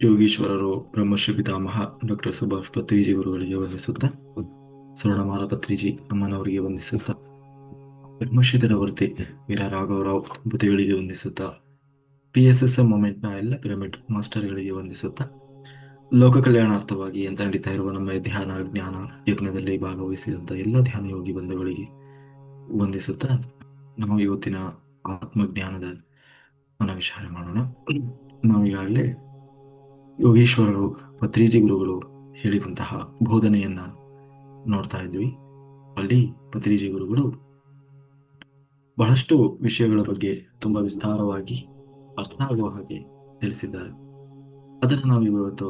ಯೋಗೀಶ್ವರರು ಬ್ರಹ್ಮಶ್ರೀ ಪಿತಾಮಹ ಡಾಕ್ಟರ್ ಸುಭಾಷ್ ಪತ್ರಿಜಿ ಗುರುಗಳಿಗೆ ವಂದಿಸುತ್ತಾ, ಸ್ವರ್ಣಮಾಲ ಪತ್ರಿಜಿ ಅಮ್ಮನವರಿಗೆ ವಂದಿಸುತ್ತಾ, ಬ್ರಹ್ಮಶ್ರೀ ದಳವರ್ತಿ ವೀರ ರಾಘವರಾವ್ ದಂಪತಿಗಳಿಗೆ ವಂದಿಸುತ್ತಾ, PSSM ಮೂಮೆಂಟ್ನ ಎಲ್ಲ ಪಿರಮಿಡ್ ಮಾಸ್ಟರ್ಗಳಿಗೆ ವಂದಿಸುತ್ತಾ, ಲೋಕ ಕಲ್ಯಾಣಾರ್ಥವಾಗಿ ಅಂತ ನಡೀತಾ ಇರುವ ನಮ್ಮ ಧ್ಯಾನ ಜ್ಞಾನ ಯಜ್ಞದಲ್ಲಿ ಭಾಗವಹಿಸಿದಂಥ ಎಲ್ಲ ಧ್ಯಾನ ಯೋಗಿ ಬಂಧುಗಳಿಗೆ ವಂದಿಸುತ್ತಾ, ನಾವು ಇವತ್ತಿನ ಆತ್ಮಜ್ಞಾನದ ವಿಚಾರ ಮಾಡೋಣ. ನಾವೀಗಾಗಲೇ ಯೋಗೀಶ್ವರರು ಪತ್ರಿಜಿ ಗುರುಗಳು ಹೇಳಿದಂತಹ ಬೋಧನೆಯನ್ನ ನೋಡ್ತಾ ಇದ್ವಿ. ಅಲ್ಲಿ ಪತ್ರಿಜಿ ಗುರುಗಳು ಬಹಳಷ್ಟು ವಿಷಯಗಳ ಬಗ್ಗೆ ತುಂಬಾ ವಿಸ್ತಾರವಾಗಿ ಅರ್ಥ ಆಗುವ ಹಾಗೆ ತಿಳಿಸಿದ್ದಾರೆ. ಅದನ್ನು ನಾವು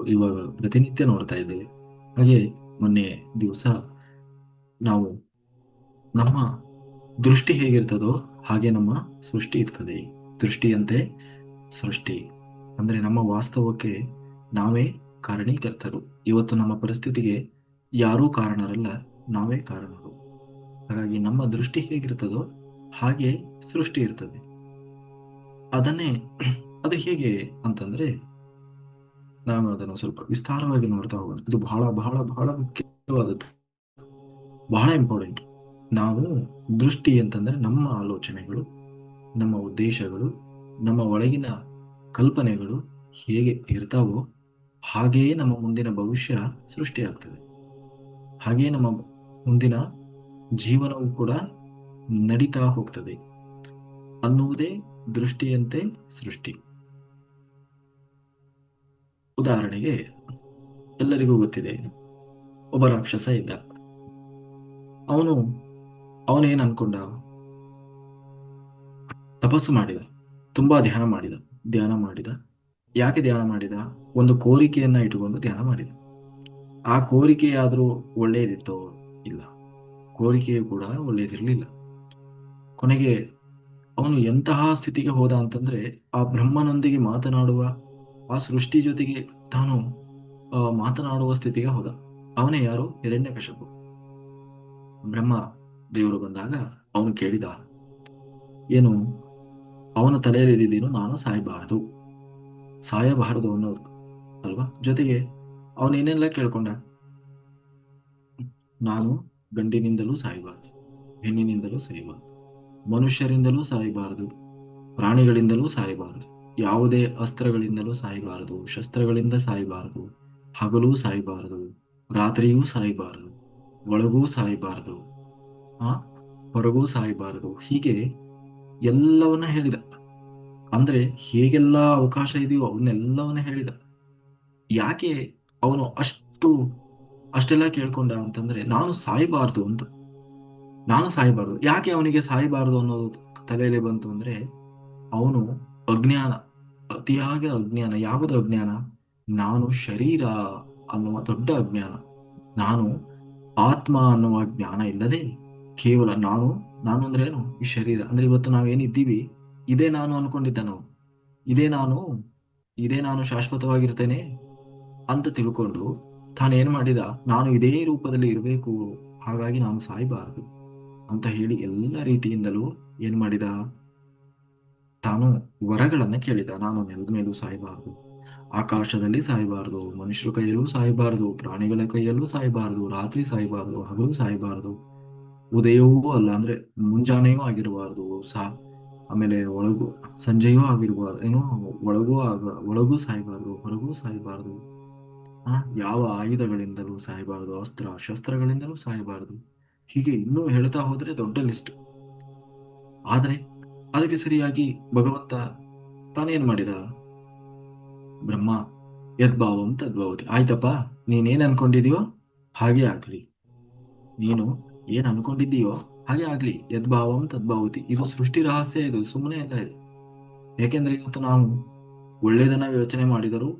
ಇವಾಗ ಪ್ರತಿನಿತ್ಯ ನೋಡ್ತಾ ಇದ್ದೇವೆ. ಹಾಗೆ ಮೊನ್ನೆ ದಿವಸ ನಾವು ನಮ್ಮ ದೃಷ್ಟಿ ಹೇಗಿರ್ತದೋ ಹಾಗೆ ನಮ್ಮ ಸೃಷ್ಟಿ ಇರ್ತದೆ. ದೃಷ್ಟಿಯಂತೆ ಸೃಷ್ಟಿ ಅಂದ್ರೆ ನಮ್ಮ ವಾಸ್ತವಕ್ಕೆ ನಾವೇ ಕಾರಣೀಕರ್ತರು. ಇವತ್ತು ನಮ್ಮ ಪರಿಸ್ಥಿತಿಗೆ ಯಾರೂ ಕಾರಣರಲ್ಲ, ನಾವೇ ಕಾರಣರು. ಹಾಗಾಗಿ ನಮ್ಮ ದೃಷ್ಟಿ ಹೇಗಿರ್ತದೋ ಹಾಗೆ ಸೃಷ್ಟಿ ಇರ್ತದೆ. ಅದನ್ನೇ ಅದು ಹೇಗೆ ಅಂತಂದ್ರೆ ನಾನು ಅದನ್ನು ಸ್ವಲ್ಪ ವಿಸ್ತಾರವಾಗಿ ನೋಡ್ತಾ ಹೋಗೋಣ. ಇದು ಬಹಳ ಬಹಳ ಬಹಳ ಮುಖ್ಯವಾದದ್ದು, ಬಹಳ ಇಂಪಾರ್ಟೆಂಟ್. ನಾವು ದೃಷ್ಟಿ ಅಂತಂದ್ರೆ ನಮ್ಮ ಆಲೋಚನೆಗಳು, ನಮ್ಮ ಉದ್ದೇಶಗಳು, ನಮ್ಮ ಒಳಗಿನ ಕಲ್ಪನೆಗಳು ಹೇಗೆ ಇರ್ತಾವೋ ಹಾಗೆಯೇ ನಮ್ಮ ಮುಂದಿನ ಭವಿಷ್ಯ ಸೃಷ್ಟಿಯಾಗ್ತದೆ. ಹಾಗೆಯೇ ನಮ್ಮ ಮುಂದಿನ ಜೀವನವೂ ಕೂಡ ನಡೀತಾ ಹೋಗ್ತದೆ ಅನ್ನುವುದೇ ದೃಷ್ಟಿಯಂತೆ ಸೃಷ್ಟಿ. ಉದಾಹರಣೆಗೆ ಎಲ್ಲರಿಗೂ ಗೊತ್ತಿದೆ, ಒಬ್ಬ ರಾಕ್ಷಸ ಇದ್ದ. ಅವನೇನ್ ಅನ್ಕೊಂಡ? ತಪಸ್ಸು ಮಾಡಿದ, ತುಂಬಾ ಧ್ಯಾನ ಮಾಡಿದ. ಯಾಕೆ ಧ್ಯಾನ ಮಾಡಿದ? ಒಂದು ಕೋರಿಕೆಯನ್ನ ಇಟ್ಟುಕೊಂಡು ಧ್ಯಾನ ಮಾಡಿದ. ಆ ಕೋರಿಕೆಯಾದ್ರೂ ಒಳ್ಳೆಯದಿತ್ತೋ? ಇಲ್ಲ, ಕೋರಿಕೆಯು ಕೂಡ ಒಳ್ಳೆಯದಿರಲಿಲ್ಲ. ಕೊನೆಗೆ ಅವನು ಎಂತಹ ಸ್ಥಿತಿಗೆ ಹೋದ ಅಂತಂದ್ರೆ, ಆ ಬ್ರಹ್ಮನೊಂದಿಗೆ ಮಾತನಾಡುವ, ಆ ಸೃಷ್ಟಿ ಜೊತೆಗೆ ತಾನು ಮಾತನಾಡುವ ಸ್ಥಿತಿಗೆ ಹೋದ. ಅವನೇ ಯಾರು? ಹಿರಣ್ಯಕಶಿಪು. ಬ್ರಹ್ಮ ದೇವರು ಬಂದಾಗ ಅವನು ಕೇಳಿದ, ಏನು? ಅವನ ತಲೆಯಲ್ಲಿ ಇದ್ದಿದ್ದೇನು? ನಾನು ಸಾಯಬಾರದು ಅನ್ನೋದು ಅಲ್ವಾ? ಜೊತೆಗೆ ಅವನೇನೆಲ್ಲ ಕೇಳ್ಕೊಂಡ? ನಾನು ಗಂಡಿನಿಂದಲೂ ಸಾಯಬಾರದು, ಹೆಣ್ಣಿನಿಂದಲೂ ಸಾಯಬಾರದು, ಮನುಷ್ಯರಿಂದಲೂ ಸಾಯಬಾರದು, ಪ್ರಾಣಿಗಳಿಂದಲೂ ಸಾಯಬಾರದು, ಯಾವುದೇ ಅಸ್ತ್ರಗಳಿಂದಲೂ ಸಾಯಬಾರದು, ಶಸ್ತ್ರಗಳಿಂದ ಸಾಯಬಾರದು, ಹಗಲೂ ಸಾಯಬಾರದು, ರಾತ್ರಿಯೂ ಸಾಯಬಾರದು, ಒಳಗೂ ಸಾಯಬಾರದು, ಹೊರಗೂ ಸಾಯಬಾರದು. ಹೀಗೆ ಎಲ್ಲವನ್ನ ಹೇಳಿದ. ಅಂದ್ರೆ ಹೇಗೆಲ್ಲ ಅವಕಾಶ ಇದೆಯೋ ಅವನ್ನೆಲ್ಲವನ್ನ ಹೇಳಿದ. ಯಾಕೆ ಅವನು ಅಷ್ಟೆಲ್ಲ ಕೇಳ್ಕೊಂಡ ಅಂತಂದ್ರೆ, ನಾನು ಸಾಯಬಾರದು ಅಂತ. ನಾನು ಸಾಯಬಾರದು. ಯಾಕೆ ಅವನಿಗೆ ಸಾಯಬಾರದು ಅನ್ನೋದು ತಲೆಯಲ್ಲಿ ಬಂತು ಅಂದ್ರೆ, ಅವನು ಅಜ್ಞಾನ, ಅತಿಯಾಗಿ ಅಜ್ಞಾನ. ಯಾವುದು ಅಜ್ಞಾನ? ನಾನು ಶರೀರ ಅನ್ನುವ ದೊಡ್ಡ ಅಜ್ಞಾನ. ನಾನು ಆತ್ಮ ಅನ್ನುವ ಜ್ಞಾನ ಇಲ್ಲದೆ ಕೇವಲ ನಾನು ಅಂದ್ರೆ ಏನು? ಈ ಶರೀರ ಅಂದ್ರೆ ಇವತ್ತು ನಾವೇನಿದ್ದೀವಿ ಇದೇ ನಾನು ಅನ್ಕೊಂಡಿದ್ದ. ನಾವು ಇದೇ ನಾನು ಶಾಶ್ವತವಾಗಿರ್ತೇನೆ ಅಂತ ತಿಳ್ಕೊಂಡು ತಾನೇನ್ ಮಾಡಿದ? ನಾನು ಇದೇ ರೂಪದಲ್ಲಿ ಇರಬೇಕು, ಹಾಗಾಗಿ ನಾನು ಸಾಯಬಾರದು ಅಂತ ಹೇಳಿ ಎಲ್ಲ ರೀತಿಯಿಂದಲೂ ಏನ್ ಮಾಡಿದ? ತಾನು ವರಗಳನ್ನ ಕೇಳಿದ. ನಾನು ನೆಲದ ಮೇಲೂ ಸಾಯಬಾರದು, ಆಕಾಶದಲ್ಲಿ ಸಾಯಬಾರದು, ಮನುಷ್ಯರ ಕೈಯಲ್ಲೂ ಸಾಯಬಾರದು, ಪ್ರಾಣಿಗಳ ಕೈಯಲ್ಲೂ ಸಾಯಬಾರದು, ರಾತ್ರಿ ಸಾಯಬಾರದು, ಹಗಲು ಸಾಯಬಾರದು, ಉದಯವೂ ಅಲ್ಲ ಅಂದ್ರೆ ಮುಂಜಾನೆಯೂ ಆಗಿರಬಾರದು, ಆಮೇಲೆ ಸಂಜೆಯೂ ಆಗಿರಬಾರ್ದು, ಒಳಗೂ ಸಾಯಬಾರದು, ಹೊರಗೂ ಸಾಯಬಾರದು, ಯಾವ ಆಯುಧಗಳಿಂದಲೂ ಸಾಯಬಾರದು, ಶಸ್ತ್ರಗಳಿಂದಲೂ ಸಾಯಬಾರದು. ಹೀಗೆ ಇನ್ನೂ ಹೇಳ್ತಾ ಹೋದ್ರೆ ದೊಡ್ಡ ಲಿಸ್ಟ್. ಆದ್ರೆ ಅದಕ್ಕೆ ಸರಿಯಾಗಿ ಭಗವಂತ ತಾನೇನ್ ಮಾಡಿದ? ಬ್ರಹ್ಮ ಯದ್ಭಾವಂ ತದ್ಭವತಿ. ಆಯ್ತಪ್ಪ, ನೀನೇನ್ ಅನ್ಕೊಂಡಿದೀಯೋ ಹಾಗೆ ಆಗ್ಲಿ. ನೀನು ಏನ್ ಅನ್ಕೊಂಡಿದ್ದೀಯೋ ಹಾಗೆ ಆಗ್ಲಿ. ಯದ್ಭಾವಂ ತದ್ಭವತಿ. ಇದು ಸೃಷ್ಟಿ ರಹಸ್ಯ, ಇದು ಸುಮ್ಮನೆ ಎಲ್ಲ ಇದೆ. ಯಾಕೆಂದ್ರೆ ಇವತ್ತು ನಾವು ಒಳ್ಳೆಯದನ್ನ ಯೋಚನೆ ಮಾಡಿದರು,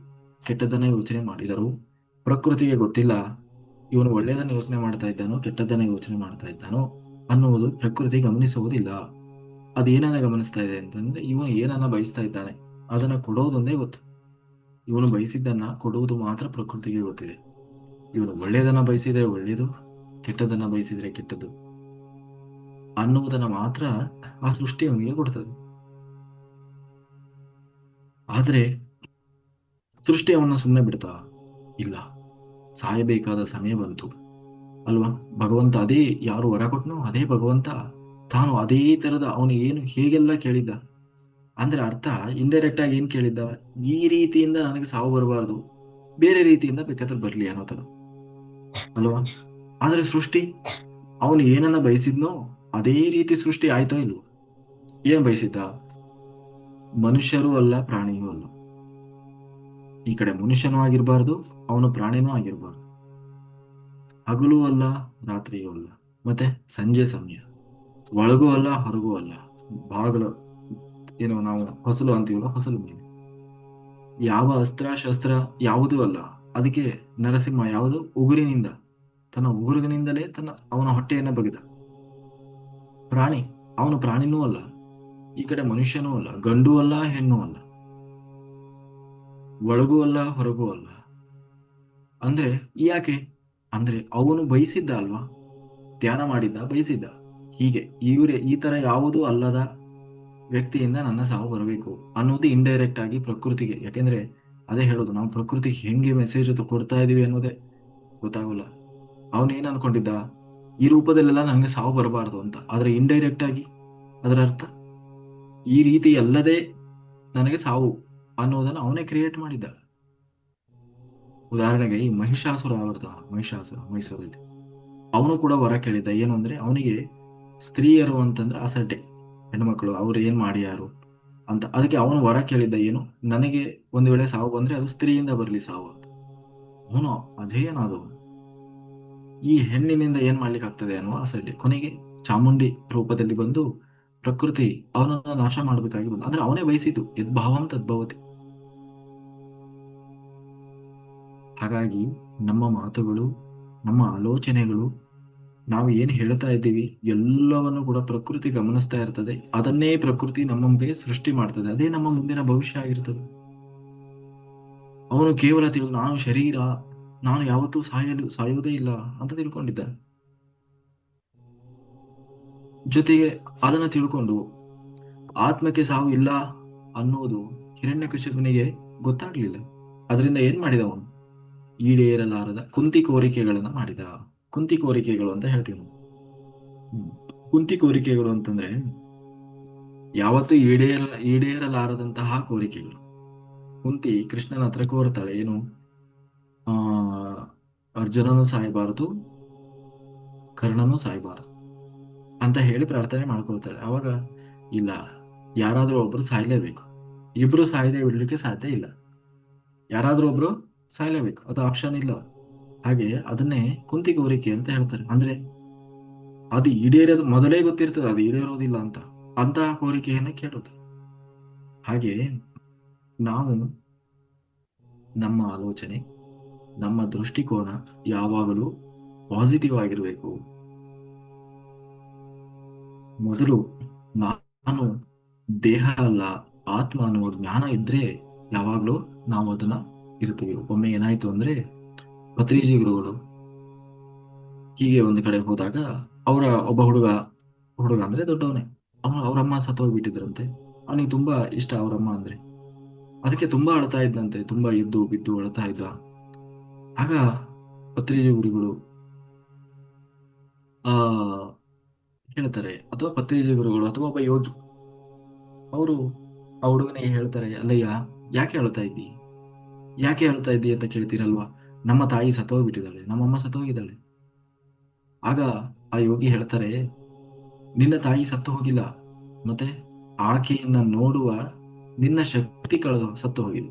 ಕೆಟ್ಟದನ್ನ ಯೋಚನೆ ಮಾಡಿದರು, ಪ್ರಕೃತಿಗೆ ಗೊತ್ತಿಲ್ಲ ಇವನು ಒಳ್ಳೆಯದನ್ನ ಯೋಚನೆ ಮಾಡ್ತಾ ಇದ್ದಾನೋ ಕೆಟ್ಟದ್ದನ್ನ ಯೋಚನೆ ಮಾಡ್ತಾ ಇದ್ದಾನೋ ಅನ್ನುವುದು ಪ್ರಕೃತಿ ಗಮನಿಸುವುದಿಲ್ಲ. ಅದೇನನ್ನ ಗಮನಿಸ್ತಾ ಇದೆ ಅಂತಂದ್ರೆ, ಇವನು ಏನನ್ನ ಬಯಸ್ತಾ ಇದ್ದಾನೆ ಅದನ್ನ ಕೊಡೋದೊಂದೇ ಗೊತ್ತು. ಇವನು ಬಯಸಿದ್ದನ್ನ ಕೊಡುವುದು ಮಾತ್ರ ಪ್ರಕೃತಿಗೆ ಗೊತ್ತಿದೆ. ಇವನು ಒಳ್ಳೆಯದನ್ನ ಬಯಸಿದ್ರೆ ಒಳ್ಳೆಯದು, ಕೆಟ್ಟದನ್ನ ಬಯಸಿದ್ರೆ ಕೆಟ್ಟದ್ದು ಅನ್ನುವುದನ್ನ ಮಾತ್ರ ಆ ಸೃಷ್ಟಿ ಅವನಿಗೆ ಕೊಡ್ತದೆ. ಆದ್ರೆ ಸೃಷ್ಟಿ ಅವನ್ನ ಸುಮ್ಮನೆ ಬಿಡ್ತಾ? ಇಲ್ಲ. ಸಾಯಬೇಕಾದ ಸಮಯ ಬಂತು ಅಲ್ವಾ? ಭಗವಂತ ಅದೇ, ಯಾರು ವರ ಕೊಟ್ನೋ ಅದೇ ಭಗವಂತ ತಾನು ಅದೇ ತರದ ಅವನು ಏನು ಹೇಗೆಲ್ಲ ಕೇಳಿದ್ದ ಅಂದ್ರೆ ಅರ್ಥ, ಇಂಡೈರೆಕ್ಟ್ ಆಗಿ ಏನ್ ಕೇಳಿದ್ದ, ಈ ರೀತಿಯಿಂದ ನನಗೆ ಸಾವು ಬರಬಾರ್ದು, ಬೇರೆ ರೀತಿಯಿಂದ ಬೇಕಾದ್ರೆ ಬರ್ಲಿ ಅನ್ನೋ ತರ ಅಲ್ವಾ? ಆದ್ರೆ ಸೃಷ್ಟಿ ಅವನು ಏನನ್ನ ಬಯಸಿದ್ನೋ ಅದೇ ರೀತಿ ಸೃಷ್ಟಿ ಆಯ್ತೋ ಇಲ್ವೋ? ಏನ್ ಬಯಸಿದ್ದ? ಮನುಷ್ಯರೂ ಅಲ್ಲ ಪ್ರಾಣಿಯೂ ಅಲ್ಲ. ಈ ಕಡೆ ಮನುಷ್ಯನೂ ಆಗಿರ್ಬಾರ್ದು, ಅವನು ಪ್ರಾಣಿನೂ ಆಗಿರ್ಬಾರ್ದು. ಹಗಲೂ ಅಲ್ಲ, ರಾತ್ರಿಯೂ ಅಲ್ಲ, ಮತ್ತೆ ಸಂಜೆ ಸಮಯ, ಒಳಗೂ ಅಲ್ಲ ಹೊರಗೂ ಅಲ್ಲ. ಬಾಗಿಲು, ಏನು ನಾವು ಹೊಸಲು ಅಂತೀವಲ್ಲ, ಹೊಸಲು ಮೇಲೆ ಯಾವ ಅಸ್ತ್ರ ಶಸ್ತ್ರ ಯಾವುದೂ ಅಲ್ಲ. ಅದಕ್ಕೆ ನರಸಿಂಹ ಯಾವುದು ಉಗುರಿನಿಂದ, ತನ್ನ ಉಗುರಿನಿಂದಲೇ ಅವನ ಹೊಟ್ಟೆಯನ್ನ ಬಗೆದ. ಪ್ರಾಣಿ, ಅವನು ಪ್ರಾಣಿನೂ ಅಲ್ಲ, ಈ ಕಡೆ ಮನುಷ್ಯನೂ ಅಲ್ಲ, ಗಂಡು ಅಲ್ಲ ಹೆಣ್ಣು ಅಲ್ಲ, ಒಳಗೂ ಅಲ್ಲ ಹೊರಗೂ ಅಲ್ಲ. ಅಂದ್ರೆ ಯಾಕೆ? ಅಂದ್ರೆ ಅವನು ಬಯಸಿದ್ದ ಅಲ್ವಾ, ಧ್ಯಾನ ಮಾಡಿದ್ದ, ಬಯಸಿದ್ದ, ಹೀಗೆ ಈ ತರ ಯಾವುದೂ ಅಲ್ಲದ ವ್ಯಕ್ತಿಯಿಂದ ನನ್ನ ಸಾವು ಬರಬೇಕು ಅನ್ನೋದು ಇಂಡೈರೆಕ್ಟ್ ಆಗಿ ಪ್ರಕೃತಿಗೆ. ಯಾಕೆಂದ್ರೆ ಅದೇ ಹೇಳೋದು, ನಾವು ಪ್ರಕೃತಿಗೆ ಹೆಂಗೆ ಮೆಸೇಜ್ ಕೊಡ್ತಾ ಇದೀವಿ ಅನ್ನೋದೇ ಗೊತ್ತಾಗಲ್ಲ. ಅವನೇನ್ ಅನ್ಕೊಂಡಿದ್ದ, ಈ ರೂಪದಲ್ಲೆಲ್ಲ ನನಗೆ ಸಾವು ಬರಬಾರ್ದು ಅಂತ. ಆದ್ರೆ ಇಂಡೈರೆಕ್ಟ್ ಆಗಿ ಅದರ ಅರ್ಥ ಈ ರೀತಿ ಅಲ್ಲದೆ ನನಗೆ ಸಾವು ಅನ್ನೋದನ್ನ ಅವನೇ ಕ್ರಿಯೇಟ್ ಮಾಡಿದ್ದ. ಉದಾಹರಣೆಗೆ ಈ ಮಹಿಷಾಸುರ ಬರ್ತಾನ, ಮಹಿಷಾಸುರ ಮೈಸೂರಲ್ಲಿ, ಅವನು ಕೂಡ ವರ ಕೇಳಿದ್ದ. ಏನು ಅಂದ್ರೆ ಅವನಿಗೆ ಸ್ತ್ರೀಯರು ಅಂತಂದ್ರೆ ಅಸಡ್ಡೆ, ಹೆಣ್ಮಕ್ಳು ಅವ್ರು ಏನ್ ಮಾಡ್ಯಾರು ಅಂತ. ಅದಕ್ಕೆ ಅವನು ವರ ಕೇಳಿದ್ದ ಏನು, ನನಗೆ ಒಂದು ವೇಳೆ ಸಾವು ಬಂದ್ರೆ ಅದು ಸ್ತ್ರೀಯಿಂದ ಬರ್ಲಿ ಸಾವು ಅಂತ. ಅವನು ಅಧೇಯನಾದವನು, ಈ ಹೆಣ್ಣಿನಿಂದ ಏನ್ ಮಾಡ್ಲಿಕ್ಕೆ ಆಗ್ತದೆ ಅನ್ನುವ ಅಸಡ್ಡೆ. ಕೊನೆಗೆ ಚಾಮುಂಡಿ ರೂಪದಲ್ಲಿ ಬಂದು ಪ್ರಕೃತಿ ಅವನನ್ನ ನಾಶ ಮಾಡಬೇಕಾಗಿ ಬಂದ. ಅಂದ್ರೆ ಅವನೇ ಬಯಸಿತು, ಯದ್ಭಾವಂ ತದ್ಭವತಿ. ಹಾಗಾಗಿ ನಮ್ಮ ಮಾತುಗಳು, ನಮ್ಮ ಆಲೋಚನೆಗಳು, ನಾವು ಏನ್ ಹೇಳ್ತಾ ಇದ್ದೀವಿ ಎಲ್ಲವನ್ನು ಕೂಡ ಪ್ರಕೃತಿ ಗಮನಿಸ್ತಾ ಇರ್ತದೆ. ಅದನ್ನೇ ಪ್ರಕೃತಿ ನಮ್ಮ ಮುಂದೆ ಸೃಷ್ಟಿ ಮಾಡ್ತದೆ. ಅದೇ ನಮ್ಮ ಮುಂದಿನ ಭವಿಷ್ಯ ಆಗಿರ್ತದೆ. ಅವನು ಕೇವಲ ನಾನು ಶರೀರ, ನಾನು ಯಾವತ್ತೂ ಸಾಯುವುದೇ ಇಲ್ಲ ಅಂತ ತಿಳ್ಕೊಂಡಿದ್ದ. ಜೊತೆಗೆ ಅದನ್ನ ತಿಳ್ಕೊಂಡು ಆತ್ಮಕ್ಕೆ ಸಾವು ಇಲ್ಲ ಅನ್ನೋದು ಹಿರಣ್ಯಕಶಿಪನಿಗೆ ಗೊತ್ತಾಗ್ಲಿಲ್ಲ. ಅದರಿಂದ ಏನ್ ಮಾಡಿದ ಅವನು, ಈಡೇರಲಾರದ ಕುಂತಿ ಕೋರಿಕೆಗಳನ್ನ ಮಾಡಿದ. ಕುಂತಿ ಕೋರಿಕೆಗಳು ಅಂತ ಹೇಳ್ತೀವಿ ನಾವು. ಹ್ಮ್. ಕುಂತಿ ಕೋರಿಕೆಗಳು ಅಂತಂದ್ರೆ ಯಾವತ್ತೂ ಈಡೇರಲಾರದಂತಹ ಕೋರಿಕೆಗಳು. ಕುಂತಿ ಕೃಷ್ಣನ ಹತ್ರ ಕೋರ್ತಾಳೆ ಏನು, ಆ ಅರ್ಜುನನು ಸಾಯಬಾರದು, ಕರ್ಣನು ಸಾಯಬಾರದು ಅಂತ ಹೇಳಿ ಪ್ರಾರ್ಥನೆ ಮಾಡ್ಕೊಳ್ತಾಳೆ. ಅವಾಗ ಇಲ್ಲ, ಯಾರಾದ್ರೂ ಒಬ್ರು ಸಾಯ್ಲೇಬೇಕು, ಇಬ್ರು ಸಾಯದೆ ಬಿಡ್ಲಿಕ್ಕೆ ಸಾಧ್ಯ ಇಲ್ಲ, ಯಾರಾದ್ರೂ ಒಬ್ರು ಸಾಯ್ಲೇಬೇಕು, ಅದು ಆಪ್ಷನ್ ಇಲ್ಲ. ಹಾಗೆ ಅದನ್ನೇ ಕುಂತಿ ಕೋರಿಕೆ ಅಂತ ಹೇಳ್ತಾರೆ. ಅಂದ್ರೆ ಅದು ಈಡೇರೋದು ಮೊದಲೇ ಗೊತ್ತಿರ್ತದೆ, ಅದು ಈಡೇರೋದಿಲ್ಲ ಅಂತ, ಅಂತಹ ಕೋರಿಕೆಯನ್ನ ಕೇಳೋದು. ಹಾಗೆ ನಾವು ನಮ್ಮ ಆಲೋಚನೆ, ನಮ್ಮ ದೃಷ್ಟಿಕೋನ ಯಾವಾಗಲೂ ಪಾಸಿಟಿವ್ ಆಗಿರ್ಬೇಕು. ಮೊದಲು ನಾನು ದೇಹ ಅಲ್ಲ, ಆತ್ಮ ಅನ್ನುವ ಜ್ಞಾನ ಇದ್ರೆ ಯಾವಾಗ್ಲೂ ನಾವು ಅದನ್ನ ಇರ್ತೀವಿ. ಒಮ್ಮೆ ಏನಾಯ್ತು ಅಂದ್ರೆ, ಪತ್ರಿಜಿ ಗುರುಗಳು ಹೀಗೆ ಒಂದು ಕಡೆ ಹೋದಾಗ ಅವರ ಒಬ್ಬ ಹುಡುಗ, ಹುಡುಗ ಅಂದ್ರೆ ದೊಡ್ಡವನೇ, ಅವ್ರಮ್ಮ ಸತ್ತೋಗ್ಬಿಟ್ಟಿದ್ರಂತೆ. ಅವನಿಗೆ ತುಂಬಾ ಇಷ್ಟ ಅವರಮ್ಮ ಅಂದ್ರೆ. ಅದಕ್ಕೆ ತುಂಬಾ ಅಳ್ತಾ ಇದ್ದಂತೆ, ತುಂಬಾ ಎದ್ದು ಬಿದ್ದು ಅಳ್ತಾ ಇದ್ದ. ಆಗ ಪತ್ರಿಜಿ ಗುರುಗಳು ಆ ಹೇಳ್ತಾರೆ, ಅಥವಾ ಪತ್ರಿಜಿ ಗುರುಗಳು ಅಥವಾ ಒಬ್ಬ ಯೋಗಿ, ಅವರು ಆ ಹುಡುಗನಿಗೆ ಹೇಳ್ತಾರೆ, ಅಲ್ಲಯ್ಯ, ಯಾಕೆ ಅಳ್ತಾ ಇದ್ದಿ, ಯಾಕೆ ಅಳ್ತಾ ಇದ್ದಿ ಅಂತ ಕೇಳ್ತೀರಲ್ವಾ, ನಮ್ಮ ತಾಯಿ ಸತ್ತೋಗ್ಬಿಟ್ಟಿದ್ದಾಳೆ, ನಮ್ಮಮ್ಮ ಸತ್ತೋಗಿದ್ದಾಳೆ. ಆಗ ಆ ಯೋಗಿ ಹೇಳ್ತಾರೆ, ನಿನ್ನ ತಾಯಿ ಸತ್ತು ಹೋಗಿಲ್ಲ, ಮತ್ತೆ ಆಕೆಯನ್ನ ನೋಡುವ ನಿನ್ನ ಶಕ್ತಿ ಸತ್ತು ಹೋಗಿದೆ.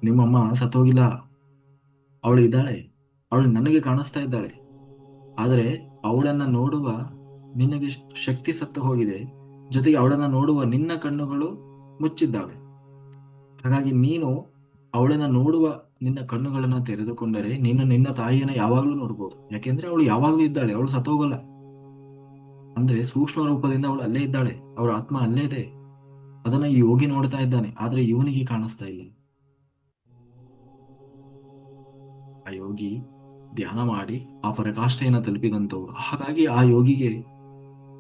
ನಿಮ್ಮಮ್ಮ ಸತ್ತು ಹೋಗಿಲ್ಲ, ಅವಳು ಇದ್ದಾಳೆ, ಅವಳು ನನಗೆ ಕಾಣಿಸ್ತಾ ಇದ್ದಾಳೆ. ಆದರೆ ಅವಳನ್ನ ನೋಡುವ ನಿನಗೆ ಶಕ್ತಿ ಸತ್ತು ಹೋಗಿದೆ. ಜೊತೆಗೆ ಅವಳನ್ನ ನೋಡುವ ನಿನ್ನ ಕಣ್ಣುಗಳು ಮುಚ್ಚಿದ್ದಾವೆ. ಹಾಗಾಗಿ ನೀನು ಅವಳನ್ನ ನೋಡುವ ನಿನ್ನ ಕಣ್ಣುಗಳನ್ನ ತೆರೆದುಕೊಂಡರೆ ನೀನು ನಿನ್ನ ತಾಯಿಯನ್ನ ಯಾವಾಗ್ಲೂ ನೋಡ್ಬೋದು. ಯಾಕೆಂದ್ರೆ ಅವಳು ಯಾವಾಗ್ಲೂ ಇದ್ದಾಳೆ, ಅವಳು ಸತ್ತೋಗಲ್ಲ. ಅಂದ್ರೆ ಸೂಕ್ಷ್ಮ ರೂಪದಿಂದ ಅವಳು ಅಲ್ಲೇ ಇದ್ದಾಳೆ, ಅವಳ ಆತ್ಮ ಅಲ್ಲೇ ಇದೆ. ಅದನ್ನ ಈ ಯೋಗಿ ನೋಡ್ತಾ ಇದ್ದಾನೆ, ಆದ್ರೆ ಇವನಿಗೆ ಕಾಣಿಸ್ತಾ ಇಲ್ಲ. ಆ ಯೋಗಿ ಧ್ಯಾನ ಮಾಡಿ ಆ ಪರಾಕಾಷ್ಠೆಯನ್ನ ತಲುಪಿದಂತವ್ರು. ಹಾಗಾಗಿ ಆ ಯೋಗಿಗೆ,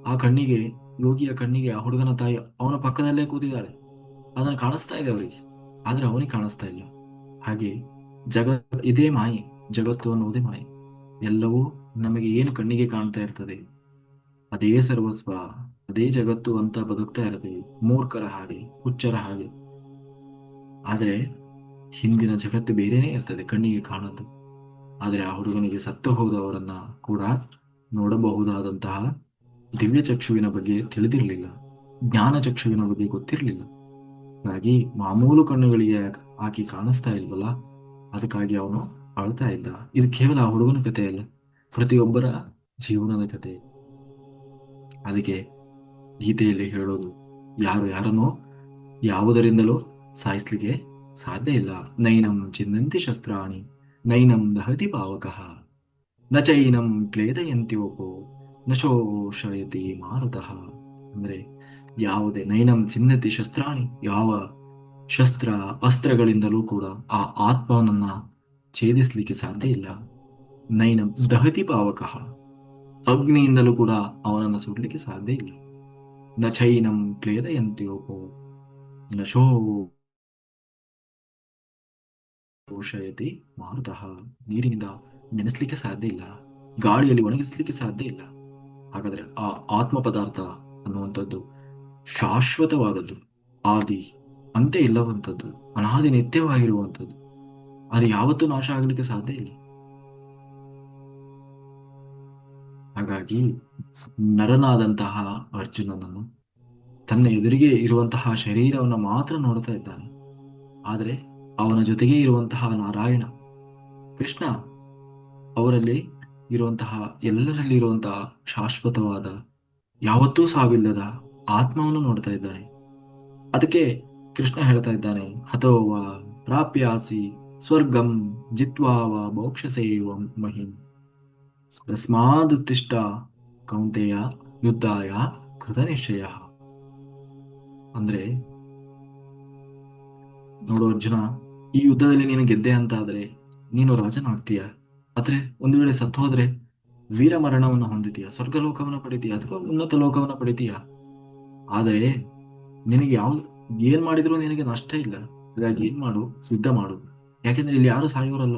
ಆ ಕಣ್ಣಿಗೆ, ಯೋಗಿಯ ಕಣ್ಣಿಗೆ ಆ ಹುಡುಗನ ತಾಯಿ ಅವನ ಪಕ್ಕದಲ್ಲೇ ಕೂತಿದ್ದಾಳೆ. ಅದನ್ನ ಕಾಣಿಸ್ತಾ ಇದೆ ಅವರಿಗೆ. ಆದ್ರೆ ಅವನಿಗೆ ಕಾಣಿಸ್ತಾ ಇಲ್ಲ. ಹಾಗೆ ಇದೇ ಮಾಯೆ. ಜಗತ್ತು ಅನ್ನೋದೇ ಮಾಯೆ. ಎಲ್ಲವೂ ನಮಗೆ ಏನು ಕಣ್ಣಿಗೆ ಕಾಣ್ತಾ ಇರ್ತದೆ ಅದೇ ಸರ್ವಸ್ವ, ಅದೇ ಜಗತ್ತು ಅಂತ ಬದುಕ್ತಾ ಇರ್ತೇವೆ, ಮೂರ್ಖರ ಹಾಗೆ, ಹುಚ್ಚರ ಹಾಗೆ. ಆದ್ರೆ ಹಿಂದಿನ ಜಗತ್ತು ಬೇರೆನೇ ಇರ್ತದೆ, ಕಣ್ಣಿಗೆ ಕಾಣದ್ದು. ಆದ್ರೆ ಆ ಹುಡುಗನಿಗೆ ಸತ್ತು ಹೋದವರನ್ನ ಕೂಡ ನೋಡಬಹುದಾದಂತಹ ದಿವ್ಯ ಚಕ್ಷುವಿನ ಬಗ್ಗೆ ತಿಳಿದಿರಲಿಲ್ಲ, ಜ್ಞಾನ ಚಕ್ಷುವಿನ ಬಗ್ಗೆ ಗೊತ್ತಿರಲಿಲ್ಲ. ಹಾಗಾಗಿ ಮಾಮೂಲು ಕಣ್ಣುಗಳಿಗೆ ಆಕೆ ಕಾಣಿಸ್ತಾ ಇಲ್ವಲ್ಲ, ಅದಕ್ಕಾಗಿ ಅವನು ಅಳ್ತಾ ಇದ್ದ. ಇದು ಕೇವಲ ಆ ಹುಡುಗನ ಕಥೆ ಅಲ್ಲ, ಪ್ರತಿಯೊಬ್ಬರ ಜೀವನದ ಕಥೆ. ಅದಕ್ಕೆ ಗೀತೆಯಲ್ಲಿ ಹೇಳೋದು, ಯಾರು ಯಾರನ್ನೋ ಯಾವುದರಿಂದಲೂ ಸಾಯಿಸ್ಲಿಕ್ಕೆ ಸಾಧ್ಯ ಇಲ್ಲ. ನೈನಂ ಚಿನ್ನಂತಿ ಶಸ್ತ್ರಾಣಿ ನೈನಂ ದಹತಿ ಪಾವಕಃ ನ ಚೈನಂ ಕ್ಲೇದಯಂತ್ಯೋಪೋ ನ ಶೋಷಯತಿ ಮಾರುತಃ. ಅಂದ್ರೆ ಯಾವುದೇ ನೈನಂ ಚಿನ್ನತಿ ಶಸ್ತ್ರಾಣಿ, ಯಾವ ಶಸ್ತ್ರ ಅಸ್ತ್ರಗಳಿಂದಲೂ ಕೂಡ ಆ ಆತ್ಮವನ್ನ ಛೇದಿಸ್ಲಿಕ್ಕೆ ಸಾಧ್ಯ ಇಲ್ಲ. ನೈನಂ ದಹತಿ ಪಾವಕಃ, ಅಗ್ನಿಯಿಂದಲೂ ಕೂಡ ಅವನನ್ನು ಸುಡ್ಲಿಕ್ಕೆ ಸಾಧ್ಯ ಇಲ್ಲ. ನ ಚೈನಂ ಕ್ಲೇದಯಂತ್ಯೋಪೋ ನ ಶೋಷಯತಿ ಮಾರುತಃ, ನೀರಿನಿಂದ ನೆನೆಸ್ಲಿಕ್ಕೆ ಸಾಧ್ಯ ಇಲ್ಲ, ಗಾಳಿಯಲ್ಲಿ ಒಣಗಿಸ್ಲಿಕ್ಕೆ ಸಾಧ್ಯ ಇಲ್ಲ. ಹಾಗಾದ್ರೆ ಆ ಆತ್ಮ ಪದಾರ್ಥ ಅನ್ನುವಂಥದ್ದು ಶಾಶ್ವತವಾದದ್ದು, ಆದಿ ಅಂತ್ಯ ಇಲ್ಲವಂಥದ್ದು, ಅನಾದಿ ನಿತ್ಯವಾಗಿರುವಂಥದ್ದು. ಅದು ಯಾವತ್ತೂ ನಾಶ ಆಗಲಿಕ್ಕೆ ಸಾಧ್ಯ ಇಲ್ಲ. ಹಾಗಾಗಿ ನರನಾದಂತಹ ಅರ್ಜುನನನ್ನು ತನ್ನ ಎದುರಿಗೆ ಇರುವಂತಹ ಶರೀರವನ್ನು ಮಾತ್ರ ನೋಡ್ತಾ ಇದ್ದಾನೆ. ಆದರೆ ಅವನ ಜೊತೆಗೆ ಇರುವಂತಹ ನಾರಾಯಣ ಕೃಷ್ಣ, ಅವರಲ್ಲಿ ಇರುವಂತಹ, ಎಲ್ಲರಲ್ಲಿ ಇರುವಂತಹ ಶಾಶ್ವತವಾದ, ಯಾವತ್ತೂ ಸಾವಿಲ್ಲದ ಆತ್ಮವನ್ನು ನೋಡ್ತಾ ಇದ್ದಾನೆ. ಅದಕ್ಕೆ ಕೃಷ್ಣ ಹೇಳ್ತಾ ಇದ್ದಾನೆ, ಹತೋವ ಪ್ರಾಪ್ಯಾಸಿ ಸ್ವರ್ಗಂ ಜಿತ್ವಾವ ಮೋಕ್ಷಸೇವ ಮಹಿಂ ತಸ್ಮಾದುತ್ತಿಷ್ಠ ಕೌಂತೆಯ ಯುದ್ಧಾಯ ಕೃತ ನಿಶ್ಚಯ. ಅಂದ್ರೆ ನೋಡು ಅರ್ಜುನ, ಈ ಯುದ್ಧದಲ್ಲಿ ನೀನು ಗೆದ್ದೆ ಅಂತ ಆದ್ರೆ ನೀನು ರಾಜನಾಗ್ತೀಯ. ಆದ್ರೆ ಒಂದು ವೇಳೆ ಸತ್ತು ಹೋದ್ರೆ ವೀರ ಮರಣವನ್ನು ಹೊಂದಿತೀಯ, ಸ್ವರ್ಗ ಲೋಕವನ್ನು ಪಡಿತೀಯ ಅಥವಾ ಉನ್ನತ ಲೋಕವನ್ನು ಪಡಿತೀಯ. ಆದರೆ ನಿನಗೆ ಏನ್ ಮಾಡಿದ್ರು ನಿನಗೆ ನಷ್ಟ ಇಲ್ಲ. ಹಾಗಾಗಿ ಏನ್ ಮಾಡು, ಯುದ್ಧ ಮಾಡು. ಯಾಕೆಂದ್ರೆ ಇಲ್ಲಿ ಯಾರು ಸಾಯೋರಲ್ಲ.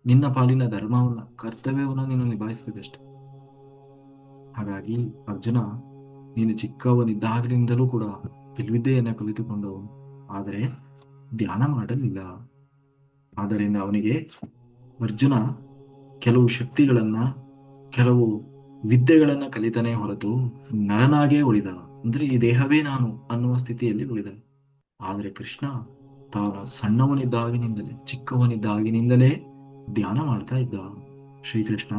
ನಿನ್ನ ಪಾಲಿನ ಧರ್ಮವನ್ನ, ಕರ್ತವ್ಯವನ್ನ ನೀನು ನಿಭಾಯಿಸಬೇಕಷ್ಟೆ. ಹಾಗಾಗಿ ಅರ್ಜುನ, ನೀನು ಚಿಕ್ಕವನಿದ್ದಾಗಲಿಂದಲೂ ಕೂಡ ವಿದ್ಯೆಯನ್ನ ಕಲಿತುಕೊಂಡವನು, ಆದರೆ ಧ್ಯಾನ ಮಾಡಲಿಲ್ಲ. ಆದ್ದರಿಂದ ಅವನಿಗೆ ಅರ್ಜುನ ಕೆಲವು ಶಕ್ತಿಗಳನ್ನ, ಕೆಲವು ವಿದ್ಯೆಗಳನ್ನ ಕಲಿತಾನೆ ಹೊರತು ನರನಾಗೇ ಉಳಿದ. ಅಂದ್ರೆ ಈ ದೇಹವೇ ನಾನು ಅನ್ನುವ ಸ್ಥಿತಿಯಲ್ಲಿ ಉಳಿದ. ಆದರೆ ಕೃಷ್ಣ ತಾನು ಸಣ್ಣವನಿದ್ದಾಗಿನಿಂದಲೇ, ಚಿಕ್ಕವನಿದ್ದಾಗಿನಿಂದಲೇ ಧ್ಯಾನ ಮಾಡ್ತಾ ಇದ್ದ. ಶ್ರೀಕೃಷ್ಣ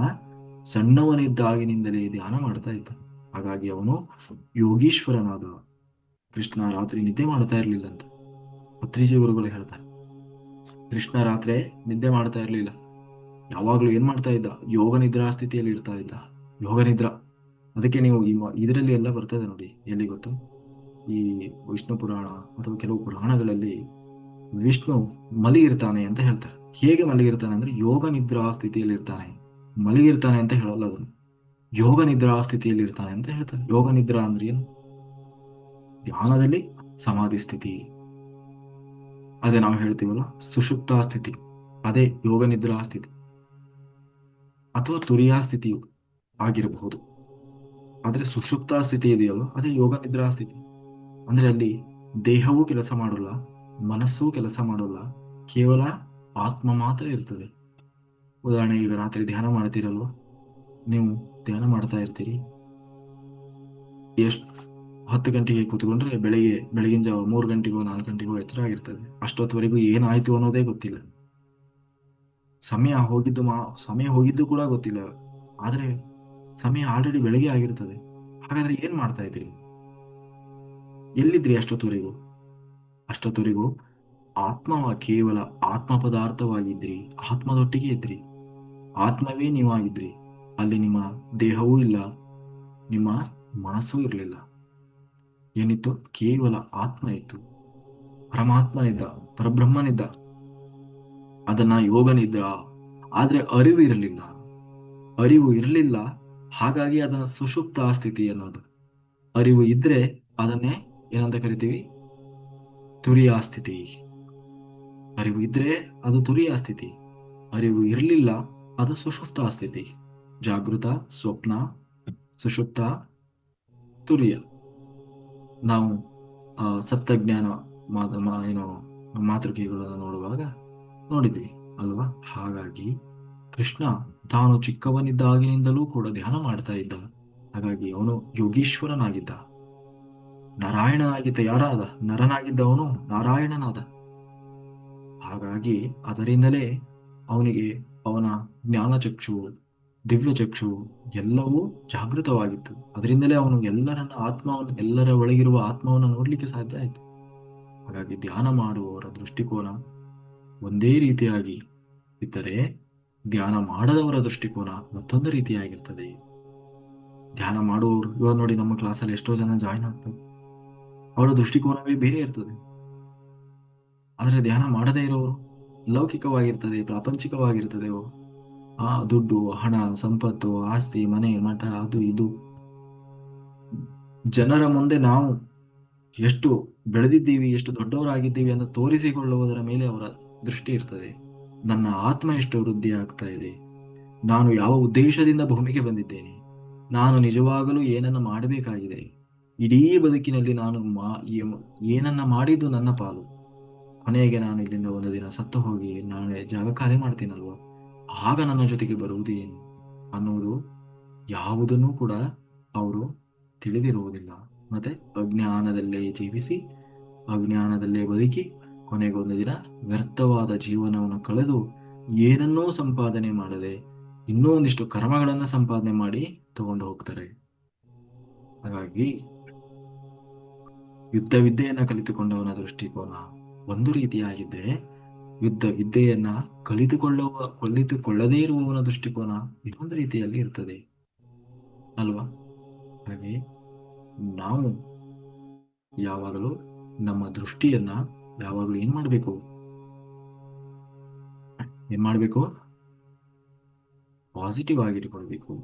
ಸಣ್ಣವನಿದ್ದಾಗಿನಿಂದಲೇ ಧ್ಯಾನ ಮಾಡ್ತಾ ಇದ್ದ. ಹಾಗಾಗಿ ಅವನು ಯೋಗೀಶ್ವರನಾದ. ಕೃಷ್ಣ ರಾತ್ರಿ ನಿದ್ದೆ ಮಾಡ್ತಾ ಇರ್ಲಿಲ್ಲ ಅಂತ ಪತ್ರಿಜಿ ಗುರುಗಳು ಹೇಳ್ತಾರೆ. ಕೃಷ್ಣ ರಾತ್ರಿ ನಿದ್ದೆ ಮಾಡ್ತಾ ಇರ್ಲಿಲ್ಲ. ಯಾವಾಗ್ಲೂ ಏನ್ ಮಾಡ್ತಾ ಇದ್ದ, ಯೋಗ ನಿದ್ರಾ ಸ್ಥಿತಿಯಲ್ಲಿ ಇರ್ತಾ ಇದ್ದ. ಯೋಗ ನಿದ್ರಾ, ಅದಕ್ಕೆ ನೀವು ಇದರಲ್ಲಿ ಎಲ್ಲ ಬರ್ತದೆ ನೋಡಿ, ಎಲ್ಲಿ ಗೊತ್ತು, ಈ ವಿಷ್ಣು ಪುರಾಣ ಅಥವಾ ಕೆಲವು ಪುರಾಣಗಳಲ್ಲಿ ವಿಷ್ಣು ಮಲಗಿರ್ತಾನೆ ಅಂತ ಹೇಳ್ತಾರೆ. ಹೇಗೆ ಮಲಗಿರ್ತಾನೆ ಅಂದ್ರೆ ಯೋಗ ನಿದ್ರಾ ಸ್ಥಿತಿಯಲ್ಲಿ ಇರ್ತಾನೆ. ಮಲಗಿರ್ತಾನೆ ಅಂತ ಹೇಳಲ್ಲ ಅದನ್ನು, ಯೋಗ ನಿದ್ರಾ ಸ್ಥಿತಿಯಲ್ಲಿ ಇರ್ತಾನೆ ಅಂತ ಹೇಳ್ತಾರೆ. ಯೋಗ ನಿದ್ರಾ ಅಂದ್ರೆ ಏನು? ಧ್ಯಾನದಲ್ಲಿ ಸಮಾಧಿ ಸ್ಥಿತಿ. ಅದೇ ನಾವು ಹೇಳ್ತೀವಲ್ಲ ಸುಷುಪ್ತ ಸ್ಥಿತಿ, ಅದೇ ಯೋಗ ನಿದ್ರಾ ಸ್ಥಿತಿ ಅಥವಾ ತುರಿಯಾ ಸ್ಥಿತಿಯು ಆಗಿರಬಹುದು. ಆದ್ರೆ ಸುಷುಪ್ತ ಸ್ಥಿತಿ ಇದೆಯಲ್ಲ, ಅದೇ ಯೋಗ ನಿದ್ರಾ ಸ್ಥಿತಿ. ಅಂದ್ರೆ ಅಲ್ಲಿ ದೇಹವೂ ಕೆಲಸ ಮಾಡೋಲ್ಲ, ಮನಸ್ಸೂ ಕೆಲಸ ಮಾಡೋಲ್ಲ, ಕೇವಲ ಆತ್ಮ ಮಾತ್ರ ಇರ್ತದೆ. ಉದಾಹರಣೆ, ಈಗ ರಾತ್ರಿ ಧ್ಯಾನ ಮಾಡ್ತೀರಲ್ವ, ನೀವು ಧ್ಯಾನ ಮಾಡ್ತಾ ಇರ್ತೀರಿ. ಎಷ್ಟು 10 ಗಂಟೆಗೆ ಕೂತ್ಕೊಂಡ್ರೆ ಬೆಳಗಿನ ಜಾವ 3 ಗಂಟೆಗೋ 4 ಗಂಟೆಗೋ ಎಚ್ಚರ ಆಗಿರ್ತದೆ. ಅಷ್ಟೊತ್ತವರೆಗೂ ಏನಾಯ್ತು ಅನ್ನೋದೇ ಗೊತ್ತಿಲ್ಲ. ಸಮಯ ಹೋಗಿದ್ದು ಕೂಡ ಗೊತ್ತಿಲ್ಲ. ಆದ್ರೆ ಸಮಯ ಆಲ್ರೆಡಿ ಬೆಳಗ್ಗೆ ಆಗಿರ್ತದೆ. ಹಾಗಾದ್ರೆ ಏನ್ ಮಾಡ್ತಾ ಇದ್ರಿ? ಎಲ್ಲಿದ್ರಿ ಅಷ್ಟೊತ್ತವರೆಗೂ ಕೇವಲ ಆತ್ಮ ಪದಾರ್ಥವಾಗಿದ್ರಿ, ಆತ್ಮದೊಟ್ಟಿಗೆ ಇದ್ರಿ, ಆತ್ಮವೇ ನೀವಾಗಿದ್ರಿ. ಅಲ್ಲಿ ನಿಮ್ಮ ದೇಹವೂ ಇಲ್ಲ, ನಿಮ್ಮ ಮನಸ್ಸೂ ಇರಲಿಲ್ಲ. ಏನಿತ್ತು? ಕೇವಲ ಆತ್ಮ ಇತ್ತು, ಪರಮಾತ್ಮನಿದ್ದ, ಪರಬ್ರಹ್ಮನಿದ್ದ. ಅದನ್ನ ಯೋಗ ನಿದ್ರಾ. ಆದ್ರೆ ಅರಿವು ಇರಲಿಲ್ಲ. ಹಾಗಾಗಿ ಅದನ್ನ ಸುಷುಪ್ತ ಸ್ಥಿತಿ ಅನ್ನೋದು. ಅರಿವು ಇದ್ರೆ ಅದನ್ನೇ ಏನಂತ ಕರಿತೀವಿ? ತುರಿಯಾ ಸ್ಥಿತಿ. ಅರಿವು ಇದ್ರೆ ಅದು ತುರಿಯ ಸ್ಥಿತಿ, ಅರಿವು ಇರಲಿಲ್ಲ ಅದು ಸುಷುಪ್ತ ಸ್ಥಿತಿ. ಜಾಗೃತ, ಸ್ವಪ್ನ, ಸುಷುಪ್ತ, ತುರಿಯ. ನಾವು ಸಪ್ತಜ್ಞಾನ ಏನೋ ಮಾತೃಕೆಗಳನ್ನು ನೋಡುವಾಗ ನೋಡಿದ್ವಿ ಅಲ್ವಾ? ಹಾಗಾಗಿ ಕೃಷ್ಣ ತಾನು ಚಿಕ್ಕವನಿದ್ದಾಗಿನಿಂದಲೂ ಕೂಡ ಧ್ಯಾನ ಮಾಡ್ತಾ ಇದ್ದ. ಹಾಗಾಗಿ ಅವನು ಯೋಗೀಶ್ವರನಾಗಿದ್ದ, ನಾರಾಯಣನಾಗಿದ್ದ. ಯಾರಾದ? ನರನಾಗಿದ್ದವನು ನಾರಾಯಣನಾದ. ಹಾಗಾಗಿ ಅದರಿಂದಲೇ ಅವನಿಗೆ ಅವನ ಜ್ಞಾನಚಕ್ಷು, ದಿವ್ಯಚಕ್ಷು ಎಲ್ಲವೂ ಜಾಗೃತವಾಗಿತ್ತು. ಅದರಿಂದಲೇ ಅವನು ಎಲ್ಲರನ್ನ ಆತ್ಮವನ್ನು, ಎಲ್ಲರ ಒಳಗಿರುವ ಆತ್ಮವನ್ನು ನೋಡ್ಲಿಕ್ಕೆ ಸಾಧ್ಯ ಆಯಿತು. ಹಾಗಾಗಿ ಧ್ಯಾನ ಮಾಡುವವರ ದೃಷ್ಟಿಕೋನ ಒಂದೇ ರೀತಿಯಾಗಿ ಇದ್ದರೆ, ಧ್ಯಾನ ಮಾಡದವರ ದೃಷ್ಟಿಕೋನ ಮತ್ತೊಂದು ರೀತಿಯಾಗಿರ್ತದೆ. ಧ್ಯಾನ ಮಾಡುವವರು ಇವಾಗ ನೋಡಿ, ನಮ್ಮ ಕ್ಲಾಸಲ್ಲಿ ಎಷ್ಟೋ ಜನ ಜಾಯ್ನ್ ಆಗ್ತಾರೆ, ಅವರ ದೃಷ್ಟಿಕೋನವೇ ಬೇರೆ ಇರ್ತದೆ. ಆದರೆ ಧ್ಯಾನ ಮಾಡದೇ ಇರೋರು ಲೌಕಿಕವಾಗಿರ್ತದೆ, ಪ್ರಾಪಂಚಿಕವಾಗಿರ್ತದೆ. ದುಡ್ಡು, ಹಣ, ಸಂಪತ್ತು, ಆಸ್ತಿ, ಮನೆ, ಮಠ, ಅದು ಇದು. ಜನರ ಮುಂದೆ ನಾವು ಎಷ್ಟು ಬೆಳೆದಿದ್ದೀವಿ, ಎಷ್ಟು ದೊಡ್ಡವರಾಗಿದ್ದೀವಿ ಅಂತ ತೋರಿಸಿಕೊಳ್ಳುವುದರ ಮೇಲೆ ಅವರ ದೃಷ್ಟಿ ಇರ್ತದೆ. ನನ್ನ ಆತ್ಮ ಎಷ್ಟು ವೃದ್ಧಿ ಆಗ್ತಾ ಇದೆ, ನಾನು ಯಾವ ಉದ್ದೇಶದಿಂದ ಭೂಮಿಗೆ ಬಂದಿದ್ದೇನೆ, ನಾನು ನಿಜವಾಗಲೂ ಏನನ್ನ ಮಾಡಬೇಕಾಗಿದೆ, ಇಡೀ ಬದುಕಿನಲ್ಲಿ ನಾನು ಏನನ್ನ ಮಾಡಿದ್ದು ನನ್ನ ಪಾಲು, ಕೊನೆಗೆ ನಾನು ಇಲ್ಲಿಂದ ಒಂದು ದಿನ ಸತ್ತು ಹೋಗಿ ನಾಳೆ ಜಾಗ ಖಾಲಿ ಮಾಡ್ತೀನಲ್ವ, ಆಗ ನನ್ನ ಜೊತೆಗೆ ಬರುವುದು ಏನು ಅನ್ನುವುದು ಯಾವುದನ್ನೂ ಕೂಡ ಅವರು ತಿಳಿದಿರುವುದಿಲ್ಲ. ಮತ್ತೆ ಅಜ್ಞಾನದಲ್ಲೇ ಜೀವಿಸಿ, ಅಜ್ಞಾನದಲ್ಲೇ ಬದುಕಿ, ಕೊನೆಗೊಂದು ದಿನ ವ್ಯರ್ಥವಾದ ಜೀವನವನ್ನು ಕಳೆದು ಏನನ್ನೂ ಸಂಪಾದನೆ ಮಾಡದೆ ಇನ್ನೂ ಒಂದಿಷ್ಟು ಕರ್ಮಗಳನ್ನು ಸಂಪಾದನೆ ಮಾಡಿ ತಗೊಂಡು ಹೋಗ್ತಾರೆ. ಹಾಗಾಗಿ ಯುದ್ಧ ವಿದ್ಯೆಯನ್ನ ಕಲಿತುಕೊಂಡವನ ದೃಷ್ಟಿಕೋನ ಒಂದು ರೀತಿಯಾಗಿದ್ದರೆ, ಯುದ್ಧ ವಿದ್ಯೆಯನ್ನ ಕಲಿತುಕೊಳ್ಳದೇ ಇರುವವನ ದೃಷ್ಟಿಕೋನ ಇನ್ನೊಂದು ರೀತಿಯಲ್ಲಿ ಇರ್ತದೆ ಅಲ್ವಾ? ಹಾಗೆ ನಾವು ಯಾವಾಗಲೂ ನಮ್ಮ ದೃಷ್ಟಿಯನ್ನ ಯಾವಾಗಲೂ ಏನ್ ಮಾಡ್ಬೇಕು, ಪಾಸಿಟಿವ್ ಆಗಿಟ್ಕೊಳ್ಬೇಕು.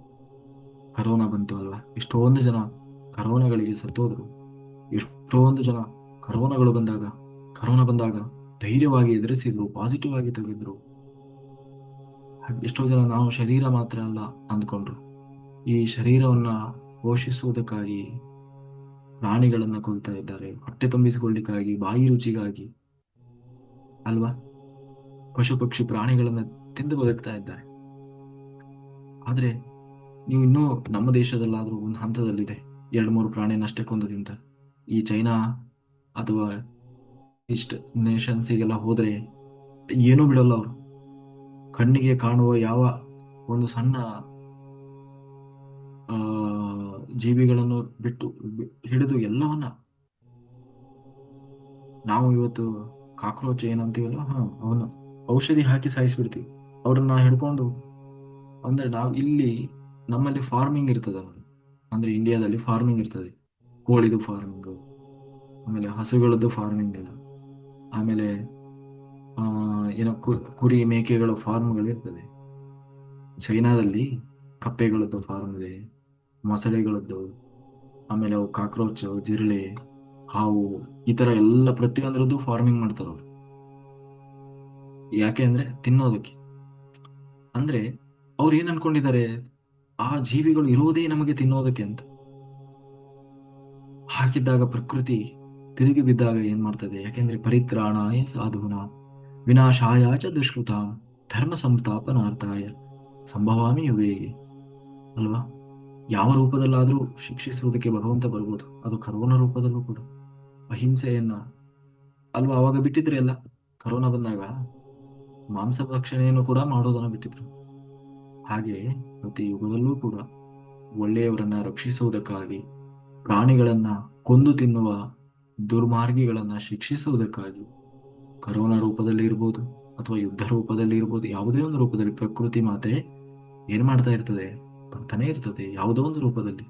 ಕರೋನಾ ಬಂತು ಅಲ್ವಾ, ಎಷ್ಟೊಂದು ಜನ ಕರೋನಾಗಳಿಗೆ ಸತ್ತೋದ್ರು. ಎಷ್ಟೊಂದು ಜನ ಕರೋನಾ ಬಂದಾಗ ಧೈರ್ಯವಾಗಿ ಎದುರಿಸಿದ್ರು, ಪಾಸಿಟಿವ್ ಆಗಿ ತೆಗೆದ್ರು. ಎಷ್ಟೋ ಜನ ನಾವು ಶರೀರ ಮಾತ್ರ ಅಲ್ಲ ಅಂದ್ಕೊಂಡ್ರು. ಈ ಶರೀರವನ್ನ ಪೋಷಿಸುವುದಕ್ಕಾಗಿ ಪ್ರಾಣಿಗಳನ್ನ ಕೊಲ್ತಾ ಇದ್ದಾರೆ, ಹೊಟ್ಟೆ ತುಂಬಿಸಿಕೊಳ್ಳಿಕ್ಕಾಗಿ, ಬಾಯಿ ರುಚಿಗಾಗಿ ಅಲ್ವಾ? ಪಶು ಪಕ್ಷಿ ಪ್ರಾಣಿಗಳನ್ನ ತಿಂದು ಬದುಕ್ತಾ ಇದ್ದಾರೆ. ಆದ್ರೆ ನೀವು ಇನ್ನೂ ನಮ್ಮ ದೇಶದಲ್ಲಾದ್ರೂ ಒಂದು ಹಂತದಲ್ಲಿದೆ, 2-3 ಪ್ರಾಣಿನಷ್ಟೇ ಕೊಂದು ತಿಂತಾರೆ. ಈ ಚೈನಾ ಅಥವಾ ಈಸ್ಟ್ ನೇಷನ್ಸಿಗೆಲ್ಲ ಹೋದ್ರೆ ಏನೂ ಬಿಡಲ್ಲ ಅವರು. ಕಣ್ಣಿಗೆ ಕಾಣುವ ಯಾವ ಒಂದು ಸಣ್ಣ ಜೀವಿಗಳನ್ನು ಹಿಡಿದು ಎಲ್ಲವನ್ನ, ನಾವು ಇವತ್ತು ಕಾಕ್ರೋಚ್ ಏನಂತೀವಲ್ಲ, ಅವನ್ನ ಔಷಧಿ ಹಾಕಿ ಸಾಯಿಸ್ಬಿಡ್ತೀವಿ. ಅವ್ರನ್ನ ಹಿಡ್ಕೊಂಡು, ಅಂದ್ರೆ ನಾವು ಇಲ್ಲಿ ನಮ್ಮಲ್ಲಿ ಫಾರ್ಮಿಂಗ್ ಇರ್ತದೆ, ಅಂದ್ರೆ ಇಂಡಿಯಾದಲ್ಲಿ ಫಾರ್ಮಿಂಗ್ ಇರ್ತದೆ, ಕೋಳಿದು ಫಾರ್ಮಿಂಗ್, ಆಮೇಲೆ ಹಸುಗಳದ್ದು ಫಾರ್ಮಿಂಗ್, ಆಮೇಲೆ ಏನೋ ಕುರಿ ಮೇಕೆಗಳ ಫಾರ್ಮ್ಗಳು ಇರ್ತದೆ. ಚೈನಾದಲ್ಲಿ ಕಪ್ಪೆಗಳದ್ದು ಫಾರ್ಮ್ ಇದೆ, ಮೊಸಳೆಗಳದ್ದು, ಆಮೇಲೆ ಅವು ಕಾಕ್ರೋಚ್, ಜಿರಳೆ, ಹಾವು, ಈ ತರ ಎಲ್ಲ ಪ್ರತಿಯೊಂದರದ್ದು ಫಾರ್ಮಿಂಗ್ ಮಾಡ್ತಾರ ಅವ್ರು. ಯಾಕೆ ಅಂದ್ರೆ ತಿನ್ನೋದಕ್ಕೆ. ಅಂದ್ರೆ ಅವ್ರು ಏನ್ ಅನ್ಕೊಂಡಿದ್ದಾರೆ, ಆ ಜೀವಿಗಳು ಇರುವುದೇ ನಮಗೆ ತಿನ್ನೋದಕ್ಕೆ ಅಂತ. ಹಾಕಿದ್ದಾಗ ಪ್ರಕೃತಿ ತಿರುಗಿ ಬಿದ್ದಾಗ ಏನ್ ಮಾಡ್ತದೆ? ಯಾಕೆಂದ್ರೆ ಪರಿತ್ರಾಣಾಯ ಸಾಧೂನ ವಿನಾಶಾಯ ಚ ದುಷ್ಕೃತ ಧರ್ಮ ಸಂಸ್ಥಾಪನಾರ್ಥಾಯ ಸಂಭವಾಮಿ ಯುಗೇ ಅಲ್ವಾ? ಯಾವ ರೂಪದಲ್ಲಾದ್ರೂ ಶಿಕ್ಷಿಸುವುದಕ್ಕೆ ಭಗವಂತ ಬರ್ಬೋದು, ಅದು ಕರೋನಾ ರೂಪದಲ್ಲೂ ಕೂಡ ಅಹಿಂಸೆಯನ್ನ ಅಲ್ವಾ ಅವಾಗ ಬಿಟ್ಟಿದ್ರೆ. ಎಲ್ಲ ಕರೋನಾ ಬಂದಾಗ ಮಾಂಸ ಭಕ್ಷಣೆಯನ್ನು ಕೂಡ ಮಾಡೋದನ್ನ ಬಿಟ್ಟಿದ್ರು. ಹಾಗೆ ಪ್ರತಿ ಯುಗದಲ್ಲೂ ಕೂಡ ಒಳ್ಳೆಯವರನ್ನ ರಕ್ಷಿಸುವುದಕ್ಕಾಗಿ, ಪ್ರಾಣಿಗಳನ್ನ ಕೊಂದು ತಿನ್ನುವ ದುರ್ಮಾರ್ಗಿಗಳನ್ನ ಶಿಕ್ಷಿಸುವುದಕ್ಕಾಗಿ ಕರೋನಾ ರೂಪದಲ್ಲಿ ಇರ್ಬೋದು ಅಥವಾ ಯುದ್ಧ ರೂಪದಲ್ಲಿ ಇರ್ಬೋದು, ಯಾವುದೇ ಒಂದು ರೂಪದಲ್ಲಿ ಪ್ರಕೃತಿ ಮಾತೆ ಏನ್ ಮಾಡ್ತಾ ಇರ್ತದೆ? ಬರ್ತಾನೆ ಇರ್ತದೆ ಯಾವುದೋ ಒಂದು ರೂಪದಲ್ಲಿ.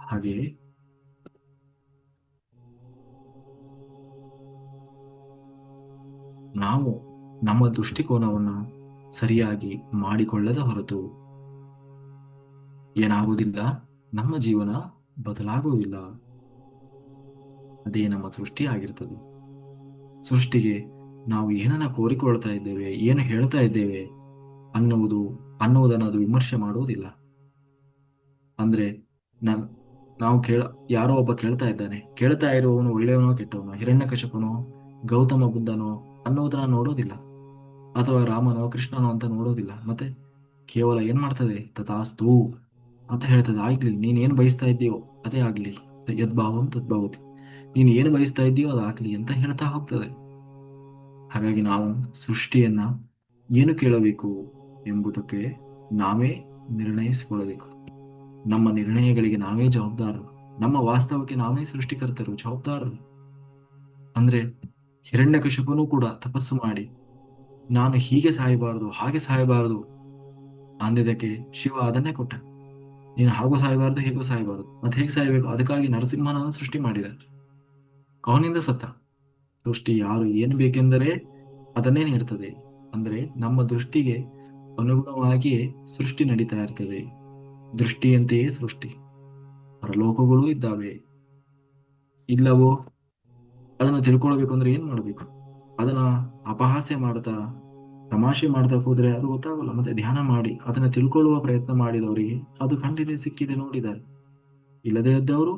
ಹಾಗೆ ನಾವು ನಮ್ಮ ದೃಷ್ಟಿಕೋನವನ್ನ ಸರಿಯಾಗಿ ಮಾಡಿಕೊಳ್ಳದ ಹೊರತು ಏನಾಗುವುದಿಲ್ಲ, ನಮ್ಮ ಜೀವನ ಬದಲಾಗುವುದಿಲ್ಲ. ಅದೇ ನಮ್ಮ ಸೃಷ್ಟಿ ಆಗಿರ್ತದೆ. ಸೃಷ್ಟಿಗೆ ನಾವು ಏನನ್ನ ಕೋರಿಕೊಳ್ತಾ ಇದ್ದೇವೆ, ಏನು ಹೇಳ್ತಾ ಇದ್ದೇವೆ ಅನ್ನುವುದು ಅನ್ನುವುದನ್ನು ಅದು ವಿಮರ್ಶೆ ಮಾಡುವುದಿಲ್ಲ. ಅಂದ್ರೆ ನಾನು ನಾವು ಯಾರೋ ಒಬ್ಬ ಕೇಳ್ತಾ ಇದ್ದಾನೆ, ಕೇಳ್ತಾ ಇರುವವನು ಒಳ್ಳೆಯವನೋ ಕೆಟ್ಟವನೋ, ಹಿರಣ್ಯಕಶಿಪನೋ ಗೌತಮ ಬುದ್ಧನೋ ಅನ್ನೋದನ್ನ ನೋಡೋದಿಲ್ಲ, ಅಥವಾ ರಾಮನೋ ಕೃಷ್ಣನೋ ಅಂತ ನೋಡೋದಿಲ್ಲ. ಮತ್ತೆ ಕೇವಲ ಏನ್ ಮಾಡ್ತದೆ, ತಥಾಸ್ತು ಅಂತ ಹೇಳ್ತದೆ. ಆಗ್ಲಿ, ನೀನ್ ಏನ್ ಬಯಸ್ತಾ ಇದ್ದೀಯೋ ಅದೇ ಆಗ್ಲಿ, ಯದ್ಭಾವಂ ತದ್ಭವತಿ, ನೀನ್ ಏನು ಬಯಸ್ತಾ ಇದ್ದೀಯೋ ಅದಾಗ್ಲಿ ಅಂತ ಹೇಳ್ತಾ ಹೋಗ್ತದೆ. ಹಾಗಾಗಿ ನಾವು ಸೃಷ್ಟಿಯನ್ನ ಏನು ಕೇಳಬೇಕು ಎಂಬುದಕ್ಕೆ ನಾವೇ ನಿರ್ಣಯಿಸಿಕೊಳ್ಳಬೇಕು. ನಮ್ಮ ನಿರ್ಣಯಗಳಿಗೆ ನಾವೇ ಜವಾಬ್ದಾರರು, ನಮ್ಮ ವಾಸ್ತವಕ್ಕೆ ನಾವೇ ಸೃಷ್ಟಿಕರ್ತರು, ಜವಾಬ್ದಾರರು. ಅಂದ್ರೆ ಹಿರಣ್ಯಕಶಿಪನು ಕೂಡ ತಪಸ್ಸು ಮಾಡಿ ನಾನು ಹೀಗೆ ಸಾಯಬಾರದು, ಹಾಗೆ ಸಾಯಬಾರದು ಅಂದಿದ್ದಕ್ಕೆ ಶಿವ ಅದನ್ನೇ ಕೊಟ್ಟ. ನೀನು ಹಾಗೂ ಸಾಯಬಾರದು, ಹೀಗೂ ಸಾಯಬಾರದು, ಮತ್ತೆ ಹೇಗೆ ಸಾಯಬೇಕು, ಅದಕ್ಕಾಗಿ ನರಸಿಂಹನನ್ನು ಸೃಷ್ಟಿ ಮಾಡಿದ. ಅವನಿಂದ ಸತ್ತ. ಸೃಷ್ಟಿ ಯಾರು ಏನು ಬೇಕೆಂದರೆ ಅದನ್ನೇ ನೀಡ್ತದೆ. ಅಂದ್ರೆ ನಮ್ಮ ದೃಷ್ಟಿಗೆ ಅನುಗುಣವಾಗಿಯೇ ಸೃಷ್ಟಿ ನಡೀತಾ ಇರ್ತದೆ. ದೃಷ್ಟಿಯಂತೆಯೇ ಸೃಷ್ಟಿ. ಪರಲೋಕಗಳೂ ಇದ್ದಾವೆ, ಇಲ್ಲವೋ ಅದನ್ನ ತಿಳ್ಕೊಳ್ಬೇಕು ಅಂದ್ರೆ ಏನ್ ಮಾಡ್ಬೇಕು? ಅದನ್ನ ಅಪಹಾಸ್ಯ ಮಾಡ್ತಾ ತಮಾಷೆ ಮಾಡ್ತಾ ಹೋದ್ರೆ ಅದು ಗೊತ್ತಾಗಲ್ಲ. ಮತ್ತೆ ಧ್ಯಾನ ಮಾಡಿ ಅದನ್ನ ತಿಳ್ಕೊಳ್ಳುವ ಪ್ರಯತ್ನ ಮಾಡಿದವರಿಗೆ ಅದು ಖಂಡಿತ ಸಿಕ್ಕಿದೆ, ನೋಡಿದ್ದಾರೆ. ಇಲ್ಲದೇ ಇದ್ದವರು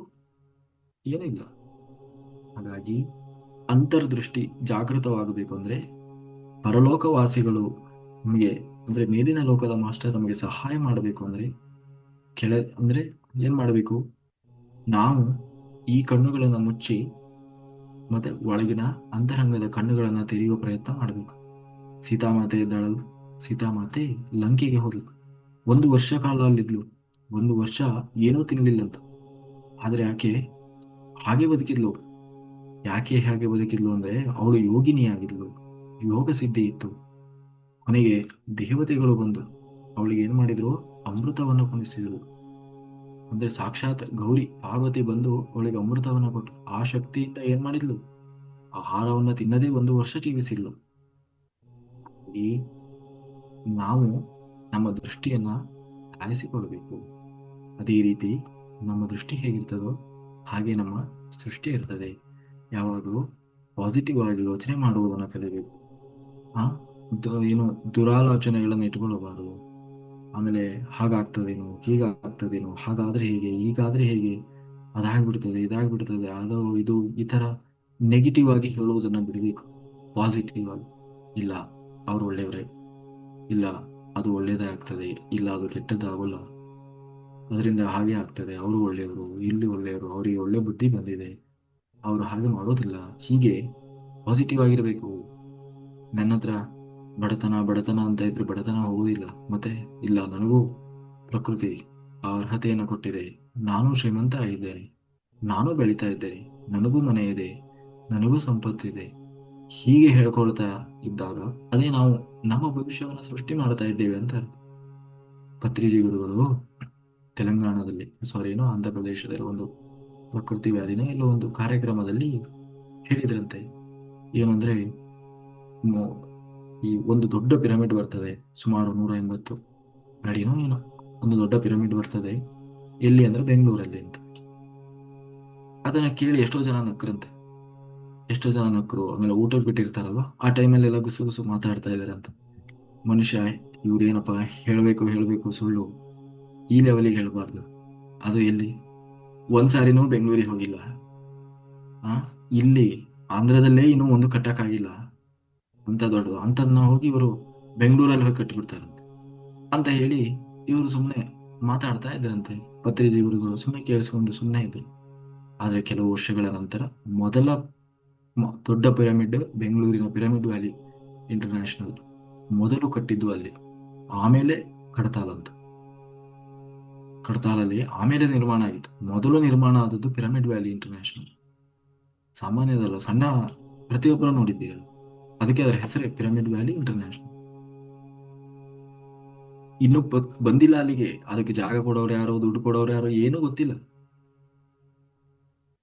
ಏನಿಲ್ಲ. ಹಾಗಾಗಿ ಅಂತರ್ದೃಷ್ಟಿ ಜಾಗೃತವಾಗಬೇಕು ಅಂದ್ರೆ ಪರಲೋಕವಾಸಿಗಳು ನಮಗೆ, ಅಂದ್ರೆ ಮೇಲಿನ ಲೋಕದ ಮಾಸ್ಟರ್ ನಮಗೆ ಸಹಾಯ ಮಾಡಬೇಕು ಅಂದ್ರೆ ಕೆಳ ಅಂದ್ರೆ ಏನ್ ಮಾಡಬೇಕು? ನಾವು ಈ ಕಣ್ಣುಗಳನ್ನ ಮುಚ್ಚಿ ಮತ್ತೆ ಒಳಗಿನ ಅಂತರಂಗದ ಕಣ್ಣುಗಳನ್ನ ತೆರೆಯುವ ಪ್ರಯತ್ನ ಮಾಡಬೇಕು. ಸೀತಾಮಾತೆ ಇದ್ದಾಳಲ್ಲ, ಸೀತಾಮಾತೆ ಲಂಕೆಗೆ ಹೋದ್ಲು. 1 ವರ್ಷ ಕಾಲ ಅಲ್ಲಿದ್ಲು. 1 ವರ್ಷ ಏನೂ ತಿನ್ಲಿಲ್ಲಂತ. ಆದ್ರೆ ಆಕೆ ಹಾಗೆ ಬದುಕಿದ್ಲು. ಯಾಕೆ ಹಾಗೆ ಬದುಕಿದ್ಲು ಅಂದ್ರೆ ಅವಳು ಯೋಗಿನಿ ಆಗಿದ್ಲು, ಯೋಗ ಸಿದ್ಧಿ ಇತ್ತು. ಕೊನೆಗೆ ದೇವತೆಗಳು ಬಂದು ಅವಳಿಗೆ ಏನ್ ಮಾಡಿದ್ರು? ಅಮೃತವನ್ನು ಕುಣಿಸಿದ್ರು. ಅಂದ್ರೆ ಸಾಕ್ಷಾತ್ ಗೌರಿ ಪಾರ್ವತಿ ಬಂದು ಅವಳಿಗೆ ಅಮೃತವನ್ನ ಕೊಟ್ಟು ಆ ಶಕ್ತಿಯಿಂದ ಏನ್ ಮಾಡಿದ್ಲು? ಆಹಾರವನ್ನ ತಿನ್ನದೇ 1 ವರ್ಷ ಜೀವಿಸಿದ್ಲು. ಈ ನಾವು ನಮ್ಮ ದೃಷ್ಟಿಯನ್ನ ಆರಿಸಿಕೊಳ್ಬೇಕು. ಅದೇ ರೀತಿ ನಮ್ಮ ದೃಷ್ಟಿ ಹೇಗಿರ್ತದೋ ಹಾಗೆ ನಮ್ಮ ಸೃಷ್ಟಿ ಇರ್ತದೆ. ಯಾವಾಗಲೂ ಪಾಸಿಟಿವ್ ಆಗಿ ಯೋಚನೆ ಮಾಡುವುದನ್ನು ಕಲಿಬೇಕು. ಆ ಏನು ದುರಾಲೋಚನೆಗಳನ್ನು ಇಟ್ಕೊಳ್ಳಬಾರದು. ಆಮೇಲೆ ಹಾಗಾಗ್ತದೇನೋ, ಹೀಗಾಗ್ತದೇನೋ, ಹಾಗಾದ್ರೆ ಹೇಗೆ, ಹೀಗಾದ್ರೆ ಹೇಗೆ, ಅದಾಗ್ಬಿಡ್ತದೆ, ಇದಾಗ್ಬಿಡ್ತದೆ, ಅದು ಇದು ಈ ತರ ನೆಗೆಟಿವ್ ಆಗಿ ಹೇಳುವುದನ್ನ ಬಿಡಬೇಕು. ಪಾಸಿಟಿವ್ ಆಗಿ, ಇಲ್ಲ ಅವ್ರು ಒಳ್ಳೆಯವರೇ, ಇಲ್ಲ ಅದು ಒಳ್ಳೇದೇ ಆಗ್ತದೆ, ಇಲ್ಲ ಅದು ಕೆಟ್ಟದ್ದಾಗಲ್ಲ, ಅದರಿಂದ ಹಾಗೆ ಆಗ್ತದೆ, ಅವರು ಒಳ್ಳೆಯವರು, ಇಲ್ಲಿ ಒಳ್ಳೆಯವರು, ಅವರಿಗೆ ಒಳ್ಳೆ ಬುದ್ಧಿ ಬಂದಿದೆ, ಅವರು ಹಾಗೆ ಮಾಡೋದಿಲ್ಲ, ಹೀಗೆ ಪಾಸಿಟಿವ್ ಆಗಿರಬೇಕು. ನನ್ನ ಹತ್ರ ಬಡತನ ಬಡತನ ಅಂತ ಇದ್ರೆ ಬಡತನ ಹೋಗುವುದಿಲ್ಲ. ಮತ್ತೆ ಇಲ್ಲ, ನನಗೂ ಪ್ರಕೃತಿ ಆ ಅರ್ಹತೆಯನ್ನು ಕೊಟ್ಟಿದೆ, ನಾನು ಶ್ರೀಮಂತ ಆಗಿದ್ದೇನೆ, ನಾನು ಬೆಳೀತಾ ಇದ್ದೇನೆ, ನನಗೂ ಮನೆ ಇದೆ, ನನಗೂ ಸಂಪತ್ತಿದೆ, ಹೀಗೆ ಹೇಳ್ಕೊಳ್ತಾ ಇದ್ದಾಗ ಅದೇ ನಾವು ನಮ್ಮ ಭವಿಷ್ಯವನ್ನು ಸೃಷ್ಟಿ ಮಾಡ್ತಾ ಇದ್ದೇವೆ ಅಂತ. ಪತ್ರಿಜಿ ಗುರುಗಳು ತೆಲಂಗಾಣದಲ್ಲಿ, ಸಾರಿ ಏನೋ ಆಂಧ್ರ ಪ್ರದೇಶದಲ್ಲಿ ಒಂದು ಪ್ರಕೃತಿ ವ್ಯಾಧಿನ ಎಲ್ಲೋ ಒಂದು ಕಾರ್ಯಕ್ರಮದಲ್ಲಿ ಹೇಳಿದ್ರಂತೆ. ಏನಂದ್ರೆ ಮೊ- ಈ ಒಂದು ದೊಡ್ಡ ಪಿರಮಿಡ್ ಬರ್ತದೆ, ಸುಮಾರು 180 ಅಡಿನೋ ಏನೋ ಒಂದು ದೊಡ್ಡ ಪಿರಮಿಡ್ ಬರ್ತದೆ. ಎಲ್ಲಿ ಅಂದ್ರೆ ಬೆಂಗಳೂರಲ್ಲಿ ಅಂತ. ಅದನ್ನ ಕೇಳಿ ಎಷ್ಟೋ ಜನ ನಕ್ರಂತೆ. ಎಷ್ಟೋ ಜನ ನಕ್ಕರು. ಆಮೇಲೆ ಊಟ ಬಿಟ್ಟಿರ್ತಾರಲ್ವ ಆ ಟೈಮಲ್ಲಿ ಎಲ್ಲ ಗುಸು ಗುಸು ಮಾತಾಡ್ತಾ ಇದಾರೆ ಅಂತ. ಮನುಷ್ಯ ಇವ್ರೇನಪ್ಪ, ಹೇಳ್ಬೇಕು ಸುಳ್ಳು, ಈ ಲೆವೆಲಿಗೆ ಹೇಳ್ಬಾರ್ದು. ಅದು ಎಲ್ಲಿ ಒಂದ್ಸಾರಿನೂ ಬೆಂಗಳೂರಿಗೆ ಹೋಗಿಲ್ಲ. ಆ ಇಲ್ಲಿ ಆಂಧ್ರದಲ್ಲೇ ಇನ್ನೂ ಒಂದು ಕಟ್ಟಕ್ಕಾಗಿಲ್ಲ, ಅಂತ ದೊಡ್ಡದು ಅಂತದ್ನ ಹೋಗಿ ಇವರು ಬೆಂಗಳೂರಲ್ಲಿ ಹೋಗಿ ಕಟ್ಟಿಬಿಡ್ತಾರಂತೆ ಅಂತ ಹೇಳಿ ಇವರು ಸುಮ್ಮನೆ ಮಾತಾಡ್ತಾ ಇದ್ರಂತೆ. ಪತ್ರಿಜಿ ಗುರುಗಳು ಸುಮ್ಮನೆ ಕೇಳಿಸ್ಕೊಂಡು ಸುಮ್ಮನೆ ಇದ್ರು. ಆದ್ರೆ ಕೆಲವು ವರ್ಷಗಳ ನಂತರ ಮೊದಲ ದೊಡ್ಡ ಪಿರಮಿಡ್ ಬೆಂಗಳೂರಿನ ಪಿರಮಿಡ್ ವ್ಯಾಲಿ ಇಂಟರ್ನ್ಯಾಷನಲ್ ಮೊದಲು ಕಟ್ಟಿದ್ದು ಅಲ್ಲಿ. ಆಮೇಲೆ ಕಡತಾಲ್ ಅಂತ, ಕಡತಾಲಲ್ಲಿ ಆಮೇಲೆ ನಿರ್ಮಾಣ ಆಗಿತ್ತು. ಮೊದಲು ನಿರ್ಮಾಣ ಆದದ್ದು ಪಿರಮಿಡ್ ವ್ಯಾಲಿ ಇಂಟರ್ನ್ಯಾಷನಲ್. ಸಾಮಾನ್ಯದಲ್ಲ, ಸಣ್ಣ, ಪ್ರತಿಯೊಬ್ಬರು ನೋಡಿದ್ದೀರಿ. ಅದಕ್ಕೆ ಅದರ ಹೆಸರೇ ಪಿರಮಿಡ್ ವ್ಯಾಲಿ ಇಂಟರ್ನ್ಯಾಷನಲ್. ಇನ್ನು ಬಂದಿಲ್ಲ ಅಲ್ಲಿಗೆ. ಅದಕ್ಕೆ ಜಾಗ ಕೊಡೋರು ಯಾರೋ, ದುಡ್ಡು ಕೊಡೋರು ಯಾರೋ ಏನೂ ಗೊತ್ತಿಲ್ಲ.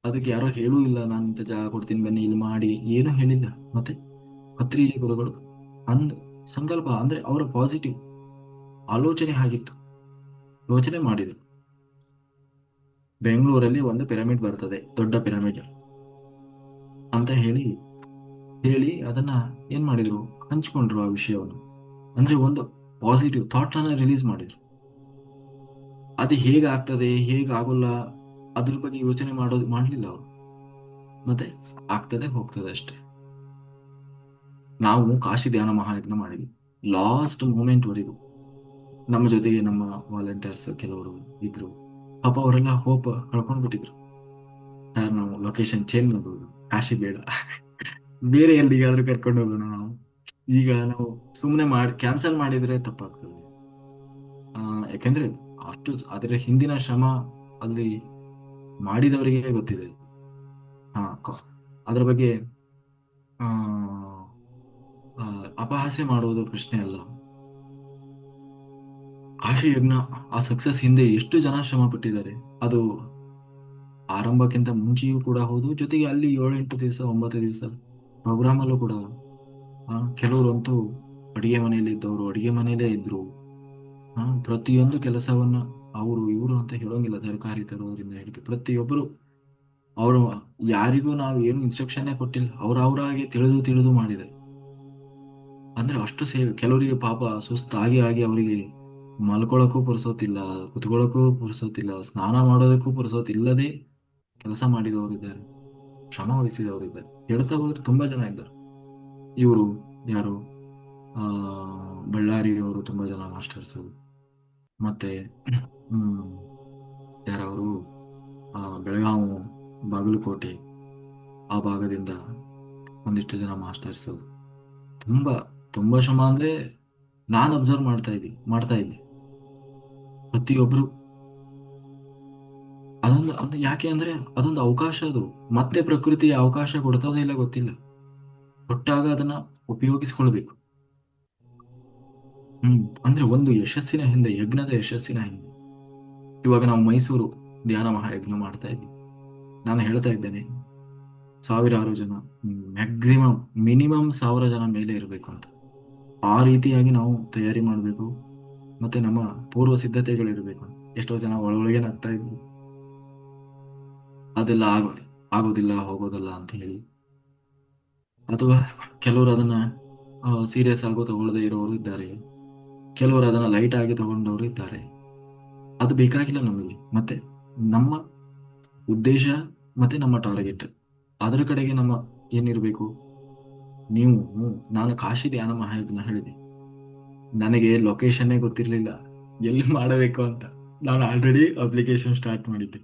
ಅದಕ್ಕೆ ಯಾರೋ ಹೇಳೂ ಇಲ್ಲ, ನಾನು ಇಂಥ ಜಾಗ ಕೊಡ್ತೀನಿ ಬನ್ನಿ ಇಲ್ಲಿ ಮಾಡಿ, ಏನೂ ಹೇಳಿಲ್ಲ. ಮತ್ತೆ ಪತ್ರಿಜಿ ಗುರುಗಳು ಅಂದ್ ಸಂಕಲ್ಪ ಅಂದ್ರೆ ಅವರ ಪಾಸಿಟಿವ್ ಆಲೋಚನೆ ಆಗಿತ್ತು. ಯೋಚನೆ ಮಾಡಿದ್ರು, ಬೆಂಗಳೂರಲ್ಲಿ ಒಂದು ಪಿರಮಿಡ್ ಬರ್ತದೆ, ದೊಡ್ಡ ಪಿರಮಿಡ್ ಅಂತ ಹೇಳಿ ಹೇಳಿ ಅದನ್ನ ಏನ್ ಮಾಡಿದ್ರು, ಹಂಚ್ಕೊಂಡ್ರು ಆ ವಿಷಯವನ್ನು. ಅಂದ್ರೆ ಒಂದು ಪಾಸಿಟಿವ್ ಥಾಟ್ ಅನ್ನ ರಿಲೀಸ್ ಮಾಡಿದ್ರು. ಅದು ಹೇಗಾಗ್ತದೆ ಹೇಗಾಗಲ್ಲ ಅದ್ರ ಬಗ್ಗೆ ಯೋಚನೆ ಮಾಡ್ಲಿಲ್ಲ ಅವರು. ಮತ್ತೆ ಆಗ್ತದೆ ಹೋಗ್ತದೆ ಅಷ್ಟೇ. ನಾವು ಕಾಶಿ ಧ್ಯಾನ ಮಹಾಯಜ್ಞ ಮಾಡಿದ್ವಿ ಲಾಸ್ಟ್ ಮೂಮೆಂಟ್ ವರೆಗೂ. ನಮ್ಮ ಜೊತೆಗೆ ನಮ್ಮ ವಾಲಂಟಿಯರ್ಸ್ ಕೆಲವರು ಇದ್ರು. ಪಾಪ ಅವರೆಲ್ಲ ಹೋಪ್ ಕಳ್ಕೊಂಡ್ ಬಿಟ್ಟಿದ್ರು. ಸರ್ ನಾವು ಲೊಕೇಶನ್ ಚೇಂಜ್ ಮಾಡ್ಬೋದು, ಕಾಶಿ ಬೇಡ, ಬೇರೆ ಎಲ್ಲಿಗಾದ್ರೂ ಕರ್ಕೊಂಡು ಹೋಗೋಣ ನಾವು. ಈಗ ನಾವು ಸುಮ್ಮನೆ ಮಾಡಿ ಕ್ಯಾನ್ಸಲ್ ಮಾಡಿದ್ರೆ ತಪ್ಪಾಗ್ತದೆ. ಆ, ಯಾಕಂದ್ರೆ ಅಷ್ಟು ಅದರ ಹಿಂದಿನ ಶ್ರಮ ಅಲ್ಲಿ ಮಾಡಿದವರಿಗೆ ಗೊತ್ತಿದೆ. ಹಾ ಅದ್ರ ಬಗ್ಗೆ ಆ, ಆ, ಅಪಹಾಸ್ಯ ಮಾಡುವುದು ಪ್ರಶ್ನೆ ಅಲ್ಲ. ಕಾಶಿ ಯಜ್ಞ ಆ ಸಕ್ಸಸ್ ಹಿಂದೆ ಎಷ್ಟು ಜನ ಶ್ರಮ ಪಟ್ಟಿದ್ದಾರೆ. ಅದು ಆರಂಭಕ್ಕಿಂತ ಮುಂಚೆಯೂ ಕೂಡ ಹೌದು, ಜೊತೆಗೆ ಅಲ್ಲಿ 7-8 ದಿವಸ 9 ದಿವಸ ಪ್ರೋಗ್ರಾಮ್ ಅಲ್ಲೂ ಕೂಡ ಕೆಲವರಂತೂ ಅಡಿಗೆ ಮನೆಯಲ್ಲಿ ಇದ್ದವರು ಅಡಿಗೆ ಮನೆಯಲ್ಲೇ ಇದ್ರು. ಪ್ರತಿಯೊಂದು ಕೆಲಸವನ್ನ ಅವರು ಇವರು ಅಂತ ಹೇಳೋಂಗಿಲ್ಲ, ತರಕಾರಿ ತರೋದ್ರಿಂದ ಹಿಡಿದು ಪ್ರತಿಯೊಬ್ಬರು ಅವರು ಯಾರಿಗೂ ನಾವು ಏನು ಇನ್ಸ್ಟ್ರಕ್ಷನ್ನೇ ಕೊಟ್ಟಿಲ್ಲ, ಅವರಾಗಿ ತಿಳಿದು ತಿಳಿದು ಮಾಡಿದ್ದಾರೆ. ಅಂದ್ರೆ ಅಷ್ಟು ಸೇವೆ. ಕೆಲವರಿಗೆ ಪಾಪ ಸುಸ್ತಾಗಿ ಆಗಿ ಅವರಿಗೆ ಮಲ್ಕೊಳಕ್ಕೂ ಪುರ್ಸೋತಿಲ್ಲ, ಕುತ್ಕೊಳ್ಳೋಕ್ಕೂ ಪುರ್ಸೋತಿಲ್ಲ, ಸ್ನಾನ ಮಾಡೋದಕ್ಕೂ ಪುರ್ಸೋತಿಲ್ಲದೆ ಕೆಲಸ ಮಾಡಿದವರಿದ್ದಾರೆ, ಶ್ರಮ ವಹಿಸಿದವರಿದ್ದಾರೆ. ಹೇಳ್ತಾ ಹೋದ್ರೆ ತುಂಬಾ ಜನ ಇದ್ದಾರೆ. ಇವರು ಯಾರು, ಆ ಬಳ್ಳಾರಿಯವರು ತುಂಬಾ ಜನ ಮಾಸ್ಟರ್ಸ್. ಮತ್ತೆ ಹ್ಮ್ ಯಾರವರು, ಬೆಳಗಾವಿ, ಬಾಗಲಕೋಟೆ ಆ ಭಾಗದಿಂದ ಒಂದಿಷ್ಟು ಜನ ಮಾಸ್ಟರ್ಸ್. ತುಂಬಾ ತುಂಬಾ ಶ್ರಮ. ಅಂದ್ರೆ ನಾನು ಅಬ್ಸರ್ವ್ ಮಾಡ್ತಾ ಇದ್ದೆ ಪ್ರತಿಯೊಬ್ರು. ಅದು ಯಾಕೆ ಅಂದ್ರೆ ಅದೊಂದು ಅವಕಾಶ. ಅದು ಮತ್ತೆ ಪ್ರಕೃತಿ ಅವಕಾಶ ಕೊಡ್ತದೋ ಇಲ್ಲ ಗೊತ್ತಿಲ್ಲ, ಕೊಟ್ಟಾಗ ಅದನ್ನ ಉಪಯೋಗಿಸ್ಕೊಳ್ಬೇಕು. ಅಂದ್ರೆ ಒಂದು ಯಶಸ್ಸಿನ ಹಿಂದೆ, ಯಜ್ಞದ ಯಶಸ್ಸಿನ ಹಿಂದೆ, ಇವಾಗ ನಾವು ಮೈಸೂರು ಧ್ಯಾನ ಮಹಾಯಜ್ಞ ಮಾಡ್ತಾ ಇದ್ವಿ. ನಾನು ಹೇಳ್ತಾ ಇದ್ದೇನೆ, ಸಾವಿರಾರು ಜನ, ಮ್ಯಾಕ್ಸಿಮಮ್ ಮಿನಿಮಮ್ 1,000 ಜನ ಮೇಲೆ ಇರಬೇಕು ಅಂತ. ಆ ರೀತಿಯಾಗಿ ನಾವು ತಯಾರಿ ಮಾಡಬೇಕು. ಮತ್ತೆ ನಮ್ಮ ಪೂರ್ವ ಸಿದ್ಧತೆಗಳಿರ್ಬೇಕು. ಎಷ್ಟೋ ಜನ ಒಳಗೆ ನಗ್ತಾ ಇದ್ರು, ಅದೆಲ್ಲ ಆಗೋದಿಲ್ಲ ಹೋಗೋದಲ್ಲ ಅಂತ ಹೇಳಿ. ಅಥವಾ ಕೆಲವರು ಅದನ್ನ ಸೀರಿಯಸ್ ಆಗೋ ತಗೊಳ್ಳದೆ ಇರೋರು ಇದ್ದಾರೆ, ಕೆಲವರು ಅದನ್ನ ಲೈಟ್ ಆಗಿ ತಗೊಂಡವರು ಇದ್ದಾರೆ. ಅದು ಬೇಕಾಗಿಲ್ಲ ನಮಗೆ. ಮತ್ತೆ ನಮ್ಮ ಉದ್ದೇಶ ಮತ್ತೆ ನಮ್ಮ ಟಾರ್ಗೆಟ್, ಅದರ ಕಡೆಗೆ ನಮ್ಮ ಏನಿರಬೇಕು. ನೀವು ನಾನು ಕಾಶಿ ಧ್ಯಾನ ಮಹಾಯಜ್ಞ ಹೇಳಿದೆ, ನನಗೆ ಲೊಕೇಶನ್ನೇ ಗೊತ್ತಿರಲಿಲ್ಲ ಎಲ್ಲಿ ಮಾಡಬೇಕು ಅಂತ. ನಾನು ಆಲ್ರೆಡಿ ಅಪ್ಲಿಕೇಶನ್ ಸ್ಟಾರ್ಟ್ ಮಾಡಿದ್ದೆ,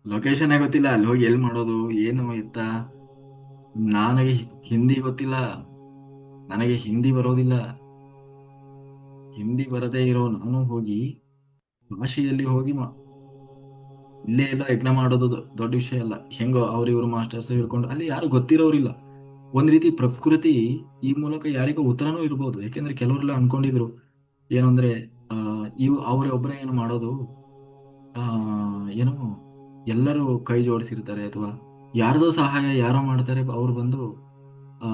ಲೊಕೇಶನ್ನೇ ಗೊತ್ತಿಲ್ಲ, ಅಲ್ಲಿ ಹೋಗಿ ಎಲ್ಲಿ ಮಾಡೋದು ಏನು ಎತ್ತ. ನನಗೆ ಹಿಂದಿ ಗೊತ್ತಿಲ್ಲ, ನನಗೆ ಹಿಂದಿ ಬರೋದಿಲ್ಲ. ಹಿಂದಿ ಬರದೇ ಇರೋ ನಾನು ಹೋಗಿ ಭಾಷೆಯಲ್ಲಿ ಹೋಗಿ ಇಲ್ಲೇ ಎಲ್ಲ ಯಜ್ಞ ಮಾಡೋದು ದೊಡ್ಡ ವಿಷಯ ಅಲ್ಲ. ಹೆಂಗೋ ಇವರು ಮಾಸ್ಟರ್ಸ್ ಹಿಡ್ಕೊಂಡು ಅಲ್ಲಿ ಯಾರು ಗೊತ್ತಿರೋರಿಲ್ಲ. ಒಂದ್ ರೀತಿ ಪ್ರಕೃತಿ ಈ ಮೂಲಕ ಯಾರಿಗೂ ಉತ್ತರನೂ ಇರ್ಬೋದು. ಯಾಕೆಂದ್ರೆ ಕೆಲವರೆಲ್ಲ ಅನ್ಕೊಂಡಿದ್ರು ಏನು ಅಂದ್ರೆ, ಆ ಅವರೇ ಒಬ್ಬರೇ ಏನು ಮಾಡೋದು, ಆ ಏನು ಎಲ್ಲರೂ ಕೈ ಜೋಡಿಸಿರ್ತಾರೆ, ಅಥವಾ ಯಾರ್ದೋ ಸಹಾಯ ಯಾರೋ ಮಾಡ್ತಾರೆ, ಅವ್ರು ಬಂದು ಆ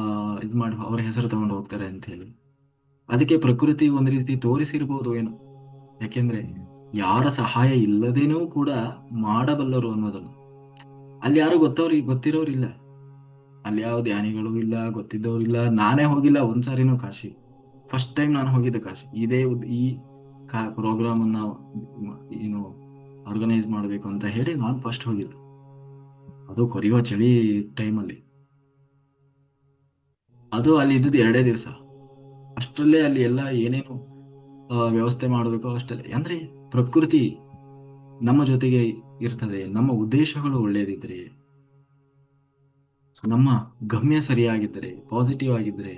ಇದ್ ಮಾಡಿ ಅವ್ರ ಹೆಸರು ತಗೊಂಡು ಹೋಗ್ತಾರೆ ಅಂತ ಹೇಳಿ. ಅದಕ್ಕೆ ಪ್ರಕೃತಿ ಒಂದ್ ರೀತಿ ತೋರಿಸಿರ್ಬೋದು ಏನು. ಯಾಕೆಂದ್ರೆ ಯಾರ ಸಹಾಯ ಇಲ್ಲದೇನೂ ಕೂಡ ಮಾಡಬಲ್ಲರು ಅನ್ನೋದನ್ನು. ಅಲ್ಲಿ ಯಾರು ಗೊತ್ತಿರೋರಿಲ್ಲ, ಅಲ್ಲಿ ಯಾವ ಧ್ಯಾನಿಗಳು ಇಲ್ಲ, ಗೊತ್ತಿದ್ದವ್ರು ಇಲ್ಲ. ನಾನೇ ಹೋಗಿಲ್ಲ ಒಂದ್ಸಾರಿನೂ ಕಾಶಿ. ಫಸ್ಟ್ ಟೈಮ್ ನಾನು ಹೋಗಿದ್ದೆ ಕಾಶಿ. ಈ ಪ್ರೋಗ್ರಾಮ್ ಅನ್ನ ಏನು ಆರ್ಗನೈಸ್ ಮಾಡಬೇಕು ಅಂತ ಹೇಳಿ ನಾನು ಫಸ್ಟ್ ಹೋಗಿದ್ದೆ. ಅದು ಕೊರಿಯೋ ಚಳಿ ಟೈಮಲ್ಲಿ. ಅದು ಅಲ್ಲಿ ಇದ್ದದ್ದು 2 ದಿವಸ. ಅಷ್ಟರಲ್ಲೇ ಅಲ್ಲಿ ಎಲ್ಲ ಏನೇನು ವ್ಯವಸ್ಥೆ ಮಾಡಬೇಕು ಅಷ್ಟಲ್ಲೇ. ಅಂದ್ರೆ ಪ್ರಕೃತಿ ನಮ್ಮ ಜೊತೆಗೆ ಇರ್ತದೆ. ನಮ್ಮ ಉದ್ದೇಶಗಳು ಒಳ್ಳೇದಿದ್ರೆ, ನಮ್ಮ ಗಮ್ಯ ಸರಿಯಾಗಿದ್ದರೆ, ಪಾಸಿಟಿವ್ ಆಗಿದ್ದರೆ,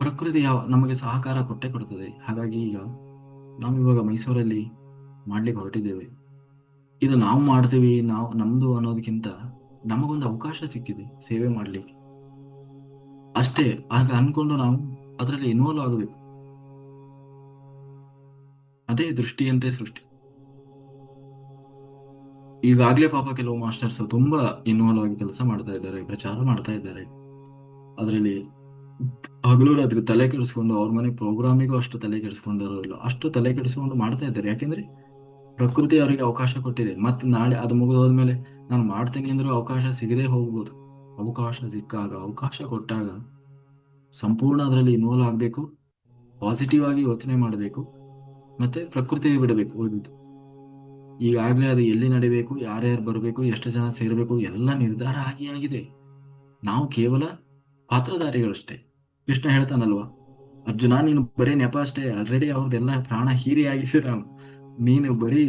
ಪ್ರಕೃತಿ ನಮಗೆ ಸಹಕಾರ ಕೊಟ್ಟೆ ಕೊಡ್ತದೆ. ಹಾಗಾಗಿ ಈಗ ನಾವು ಇವಾಗ ಮೈಸೂರಲ್ಲಿ ಮಾಡ್ಲಿಕ್ಕೆ ಹೊರಟಿದ್ದೇವೆ. ಇದು ನಾವು ಮಾಡ್ತೀವಿ, ನಾವು ನಮ್ದು ಅನ್ನೋದಕ್ಕಿಂತ ನಮಗೊಂದು ಅವಕಾಶ ಸಿಕ್ಕಿದೆ ಸೇವೆ ಮಾಡ್ಲಿಕ್ಕೆ ಅಷ್ಟೇ. ಆಗ ಅನ್ಕೊಂಡು ನಾವು ಅದರಲ್ಲಿ ಇನ್ವಾಲ್ವ್ ಆಗಬೇಕು. ಅದೇ ದೃಷ್ಟಿಯಂತೆ ಸೃಷ್ಟಿ. ಈಗಾಗಲೇ ಪಾಪ ಕೆಲವು ಮಾಸ್ಟರ್ಸ್ ತುಂಬಾ ಇನ್ವಾಲ್ವ್ ಆಗಿ ಕೆಲಸ ಮಾಡ್ತಾ ಇದ್ದಾರೆ, ಪ್ರಚಾರ ಮಾಡ್ತಾ ಇದ್ದಾರೆ. ಅದರಲ್ಲಿ ಹಗಲು ರಾತ್ರಿ ತಲೆ ಕೆಡಿಸ್ಕೊಂಡು, ಅವ್ರ ಮನೆ ಪ್ರೋಗ್ರಾಮಿಗೂ ಅಷ್ಟು ತಲೆ ಕೆಡಿಸ್ಕೊಂಡಾರೋ ಇಲ್ಲ, ಅಷ್ಟು ತಲೆ ಕೆಡಿಸ್ಕೊಂಡು ಮಾಡ್ತಾ ಇದ್ದಾರೆ. ಯಾಕೆಂದ್ರೆ ಪ್ರಕೃತಿ ಅವರಿಗೆ ಅವಕಾಶ ಕೊಟ್ಟಿದೆ. ಮತ್ತೆ ನಾಳೆ ಅದು ಮುಗಿದು ಹೋದ್ಮೇಲೆ ನಾನು ಮಾಡ್ತೀನಿ ಅಂದ್ರೂ ಅವಕಾಶ ಸಿಗದೆ ಹೋಗ್ಬೋದು. ಅವಕಾಶ ಸಿಕ್ಕಾಗ, ಅವಕಾಶ ಕೊಟ್ಟಾಗ ಸಂಪೂರ್ಣ ಅದರಲ್ಲಿ ಇನ್ವಾಲ್ವ್ ಆಗಬೇಕು, ಪಾಸಿಟಿವ್ ಆಗಿ ಯೋಚನೆ ಮಾಡಬೇಕು, ಮತ್ತೆ ಪ್ರಕೃತಿಗೆ ಬಿಡಬೇಕು ಉಳಿದಿದ್ದು. ಈಗಾಗಲೇ ಅದು ಎಲ್ಲಿ ನಡಿಬೇಕು, ಯಾರ್ಯಾರು ಬರಬೇಕು, ಎಷ್ಟು ಜನ ಸೇರಬೇಕು, ಎಲ್ಲ ನಿರ್ಧಾರ ಆಗಿದೆ. ನಾವು ಕೇವಲ ಪಾತ್ರಧಾರಿಗಳಷ್ಟೇ. ಕೃಷ್ಣ ಹೇಳ್ತಾನಲ್ವಾ, ಅರ್ಜುನ ನೀನು ಬರೀ ನೆಪ ಅಷ್ಟೇ, ಆಲ್ರೆಡಿ ಅವ್ರದ್ದೆಲ್ಲ ಪ್ರಾಣ ಹೀರಿ ಆಗಿದ್ದೀರ, ನೀನು ಬರೀ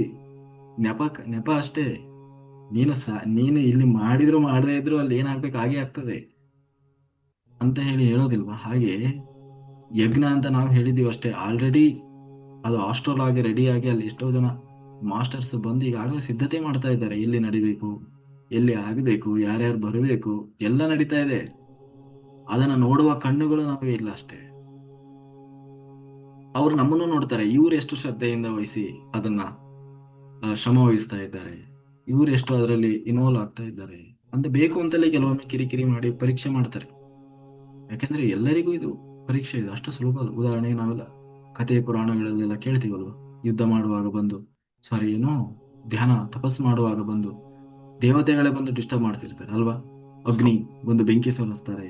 ನೆಪ ನೆಪ ಅಷ್ಟೇ. ನೀನು ಇಲ್ಲಿ ಮಾಡಿದ್ರು ಮಾಡದೇ ಇದ್ರು ಅಲ್ಲಿ ಏನಾಗ್ಬೇಕು ಹಾಗೆ ಆಗ್ತದೆ ಅಂತ ಹೇಳೋದಿಲ್ವಾ? ಹಾಗೆ ಯಜ್ಞ ಅಂತ ನಾವು ಹೇಳಿದೀವಿ ಅಷ್ಟೇ, ಆಲ್ರೆಡಿ ಅದು ಹಾಸ್ಟೆಲ್ ಆಗಿ ರೆಡಿ ಆಗಿ ಅಲ್ಲಿ ಎಷ್ಟೋ ಜನ ಮಾಸ್ಟರ್ಸ್ ಬಂದು ಈಗಾಗಲೇ ಸಿದ್ಧತೆ ಮಾಡ್ತಾ ಇದ್ದಾರೆ, ಎಲ್ಲಿ ನಡಿಬೇಕು, ಎಲ್ಲಿ ಆಗಬೇಕು, ಯಾರ್ಯಾರು ಬರಬೇಕು, ಎಲ್ಲ ನಡೀತಾ ಇದೆ. ಅದನ್ನ ನೋಡುವ ಕಣ್ಣುಗಳು ನಮಗೆ ಇಲ್ಲ ಅಷ್ಟೇ. ಅವ್ರು ನಮ್ಮನ್ನು ನೋಡ್ತಾರೆ, ಇವ್ರು ಎಷ್ಟು ಶ್ರದ್ಧೆಯಿಂದ ವಹಿಸಿ ಅದನ್ನ ಶ್ರಮ ವಹಿಸ್ತಾ ಇದ್ದಾರೆ, ಇವ್ರು ಎಷ್ಟು ಅದರಲ್ಲಿ ಇನ್ವಾಲ್ವ್ ಆಗ್ತಾ ಇದ್ದಾರೆ ಅಂತ ಬೇಕು ಅಂತಲೇ ಕೆಲವೊಮ್ಮೆ ಕಿರಿಕಿರಿ ಮಾಡಿ ಪರೀಕ್ಷೆ ಮಾಡ್ತಾರೆ. ಯಾಕೆಂದ್ರೆ ಎಲ್ಲರಿಗೂ ಇದು ಪರೀಕ್ಷೆ ಇದೆ, ಅಷ್ಟು ಸುಲಭ ಅಲ್ಲ. ಉದಾಹರಣೆಗೆ ನಾವೆಲ್ಲ ಕಥೆ ಪುರಾಣಗಳಲ್ಲೆಲ್ಲ ಕೇಳ್ತೀವಲ್ವ, ಯುದ್ಧ ಮಾಡುವಾಗ ಬಂದು, ಸಾರಿ ಏನೋ ಧ್ಯಾನ ತಪಸ್ಸು ಮಾಡುವಾಗ ಬಂದು ದೇವತೆಗಳೇ ಬಂದು ಡಿಸ್ಟರ್ಬ್ ಮಾಡ್ತಿರ್ತಾರೆ ಅಲ್ವಾ? ಅಗ್ನಿ ಬಂದು ಬೆಂಕಿ ಸುರಿಸ್ತಾರೆ,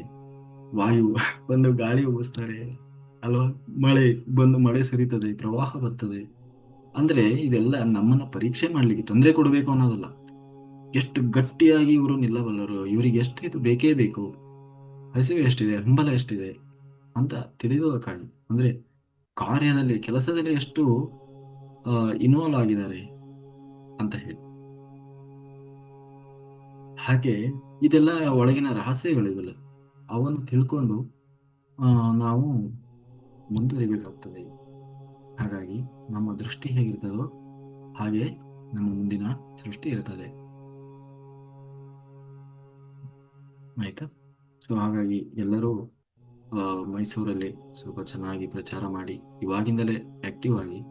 ವಾಯು ಬಂದು ಗಾಳಿ ಉಗಿಸ್ತಾರೆ ಅಲ್ವಾ? ಮಳೆ ಬಂದು ಮಳೆ ಸುರಿತದೆ, ಪ್ರವಾಹ ಬರ್ತದೆ. ಅಂದ್ರೆ ಇದೆಲ್ಲ ನಮ್ಮನ್ನ ಪರೀಕ್ಷೆ ಮಾಡ್ಲಿಕ್ಕೆ, ತೊಂದರೆ ಕೊಡಬೇಕು ಅನ್ನೋದಲ್ಲ. ಎಷ್ಟು ಗಟ್ಟಿಯಾಗಿ ಇವರು ನಿಲ್ಲಬಲ್ಲರು, ಇವರಿಗೆ ಎಷ್ಟು ಇದು ಬೇಕೇ ಬೇಕು, ಹಸಿವೆ ಎಷ್ಟಿದೆ, ಹಂಬಲ ಎಷ್ಟಿದೆ ಅಂತ ತಿಳಿಯೋದಕ್ಕಾಗಿ. ಅಂದ್ರೆ ಕಾರ್ಯದಲ್ಲಿ, ಕೆಲಸದಲ್ಲಿ ಎಷ್ಟು ಇನ್ವಾಲ್ವ್ ಆಗಿದ್ದಾರೆ ಅಂತ ಹೇಳಿ. ಹಾಗೆ ಇದೆಲ್ಲ ಒಳಗಿನ ರಹಸ್ಯಗಳಿವೆಲ್ಲ, ಅವನ್ನು ತಿಳ್ಕೊಂಡು ನಾವು ಮುಂದುವರಿಬೇಕಾಗ್ತದೆ. ಹಾಗಾಗಿ ನಮ್ಮ ದೃಷ್ಟಿ ಹೇಗಿರ್ತದೋ ಹಾಗೆ ನಮ್ಮ ಮುಂದಿನ ಸೃಷ್ಟಿ ಇರ್ತದೆ. ಆಯ್ತಾ? ಸೊ ಹಾಗಾಗಿ ಎಲ್ಲರೂ ಮೈಸೂರಲ್ಲಿ ಸ್ವಲ್ಪ ಚೆನ್ನಾಗಿ ಪ್ರಚಾರ ಮಾಡಿ, ಇವಾಗಿಂದಲೇ ಆಕ್ಟಿವ್ ಆಗಿ,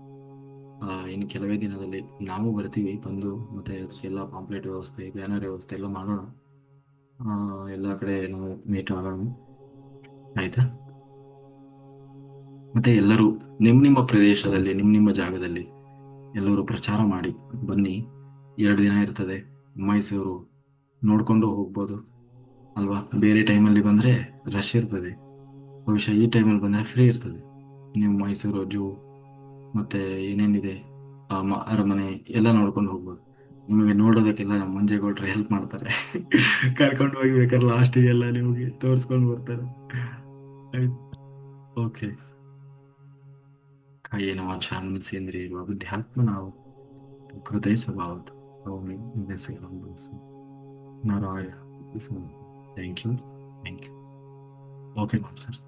ಇನ್ನು ಕೆಲವೇ ದಿನದಲ್ಲಿ ನಾವು ಬರ್ತೀವಿ, ಬಂದು ಮತ್ತೆ ಎಲ್ಲ ಪಾಂಪ್ಲೆಟ್ ವ್ಯವಸ್ಥೆ, ಬ್ಯಾನರ್ ವ್ಯವಸ್ಥೆ ಎಲ್ಲ ಮಾಡೋಣ. ಎಲ್ಲ ಕಡೆ ನಾವು ಮೀಟ್ ಆಗೋಣ. ಆಯ್ತಾ? ಮತ್ತೆ ಎಲ್ಲರೂ ನಿಮ್ಮ ಪ್ರದೇಶದಲ್ಲಿ, ನಿಮ್ಮ ಜಾಗದಲ್ಲಿ ಎಲ್ಲರೂ ಪ್ರಚಾರ ಮಾಡಿ ಬನ್ನಿ. 2 ದಿನ ಇರ್ತದೆ ಮೈಸೂರು, ನೋಡ್ಕೊಂಡು ಹೋಗ್ಬೋದು ಅಲ್ವಾ? ಬೇರೆ ಟೈಮಲ್ಲಿ ಬಂದರೆ ರಶ್ ಇರ್ತದೆ, ಬಹುಶಃ ಈ ಟೈಮಲ್ಲಿ ಬಂದರೆ ಫ್ರೀ ಇರ್ತದೆ. ನೀವು ಮೈಸೂರು ಜೂ ಮತ್ತೆ ಏನೇನಿದೆ, ಅರಮನೆ ಎಲ್ಲ ನೋಡ್ಕೊಂಡು ಹೋಗ್ಬೋದು. ನಿಮಗೆ ನೋಡೋದಕ್ಕೆಲ್ಲ ಮಂಜೇಗೌಡರು ಹೆಲ್ಪ್ ಮಾಡ್ತಾರೆ ಕರ್ಕೊಂಡು ಹೋಗಿ ಬೇಕಾದ್ರೆ ಲಾಸ್ಟಿಗೆಲ್ಲ ನಿಮಗೆ ತೋರಿಸ್ಕೊಂಡು ಬರ್ತಾರೆ. ಓಕೆ. ಕಾಯೇನ ವಾಚಾ ಮನಸೇಂದ್ರಿಯರ್ವಾ ಬುದ್ಧ್ಯಾತ್ಮನಾವು ಕೃತಯ ಸ್ವಭಾವತ್ ಕರೋಮಿ ನಿವೇಶಕಂ ಭವಸಿ. Narayana. Thank you. Thank you. Okay masters.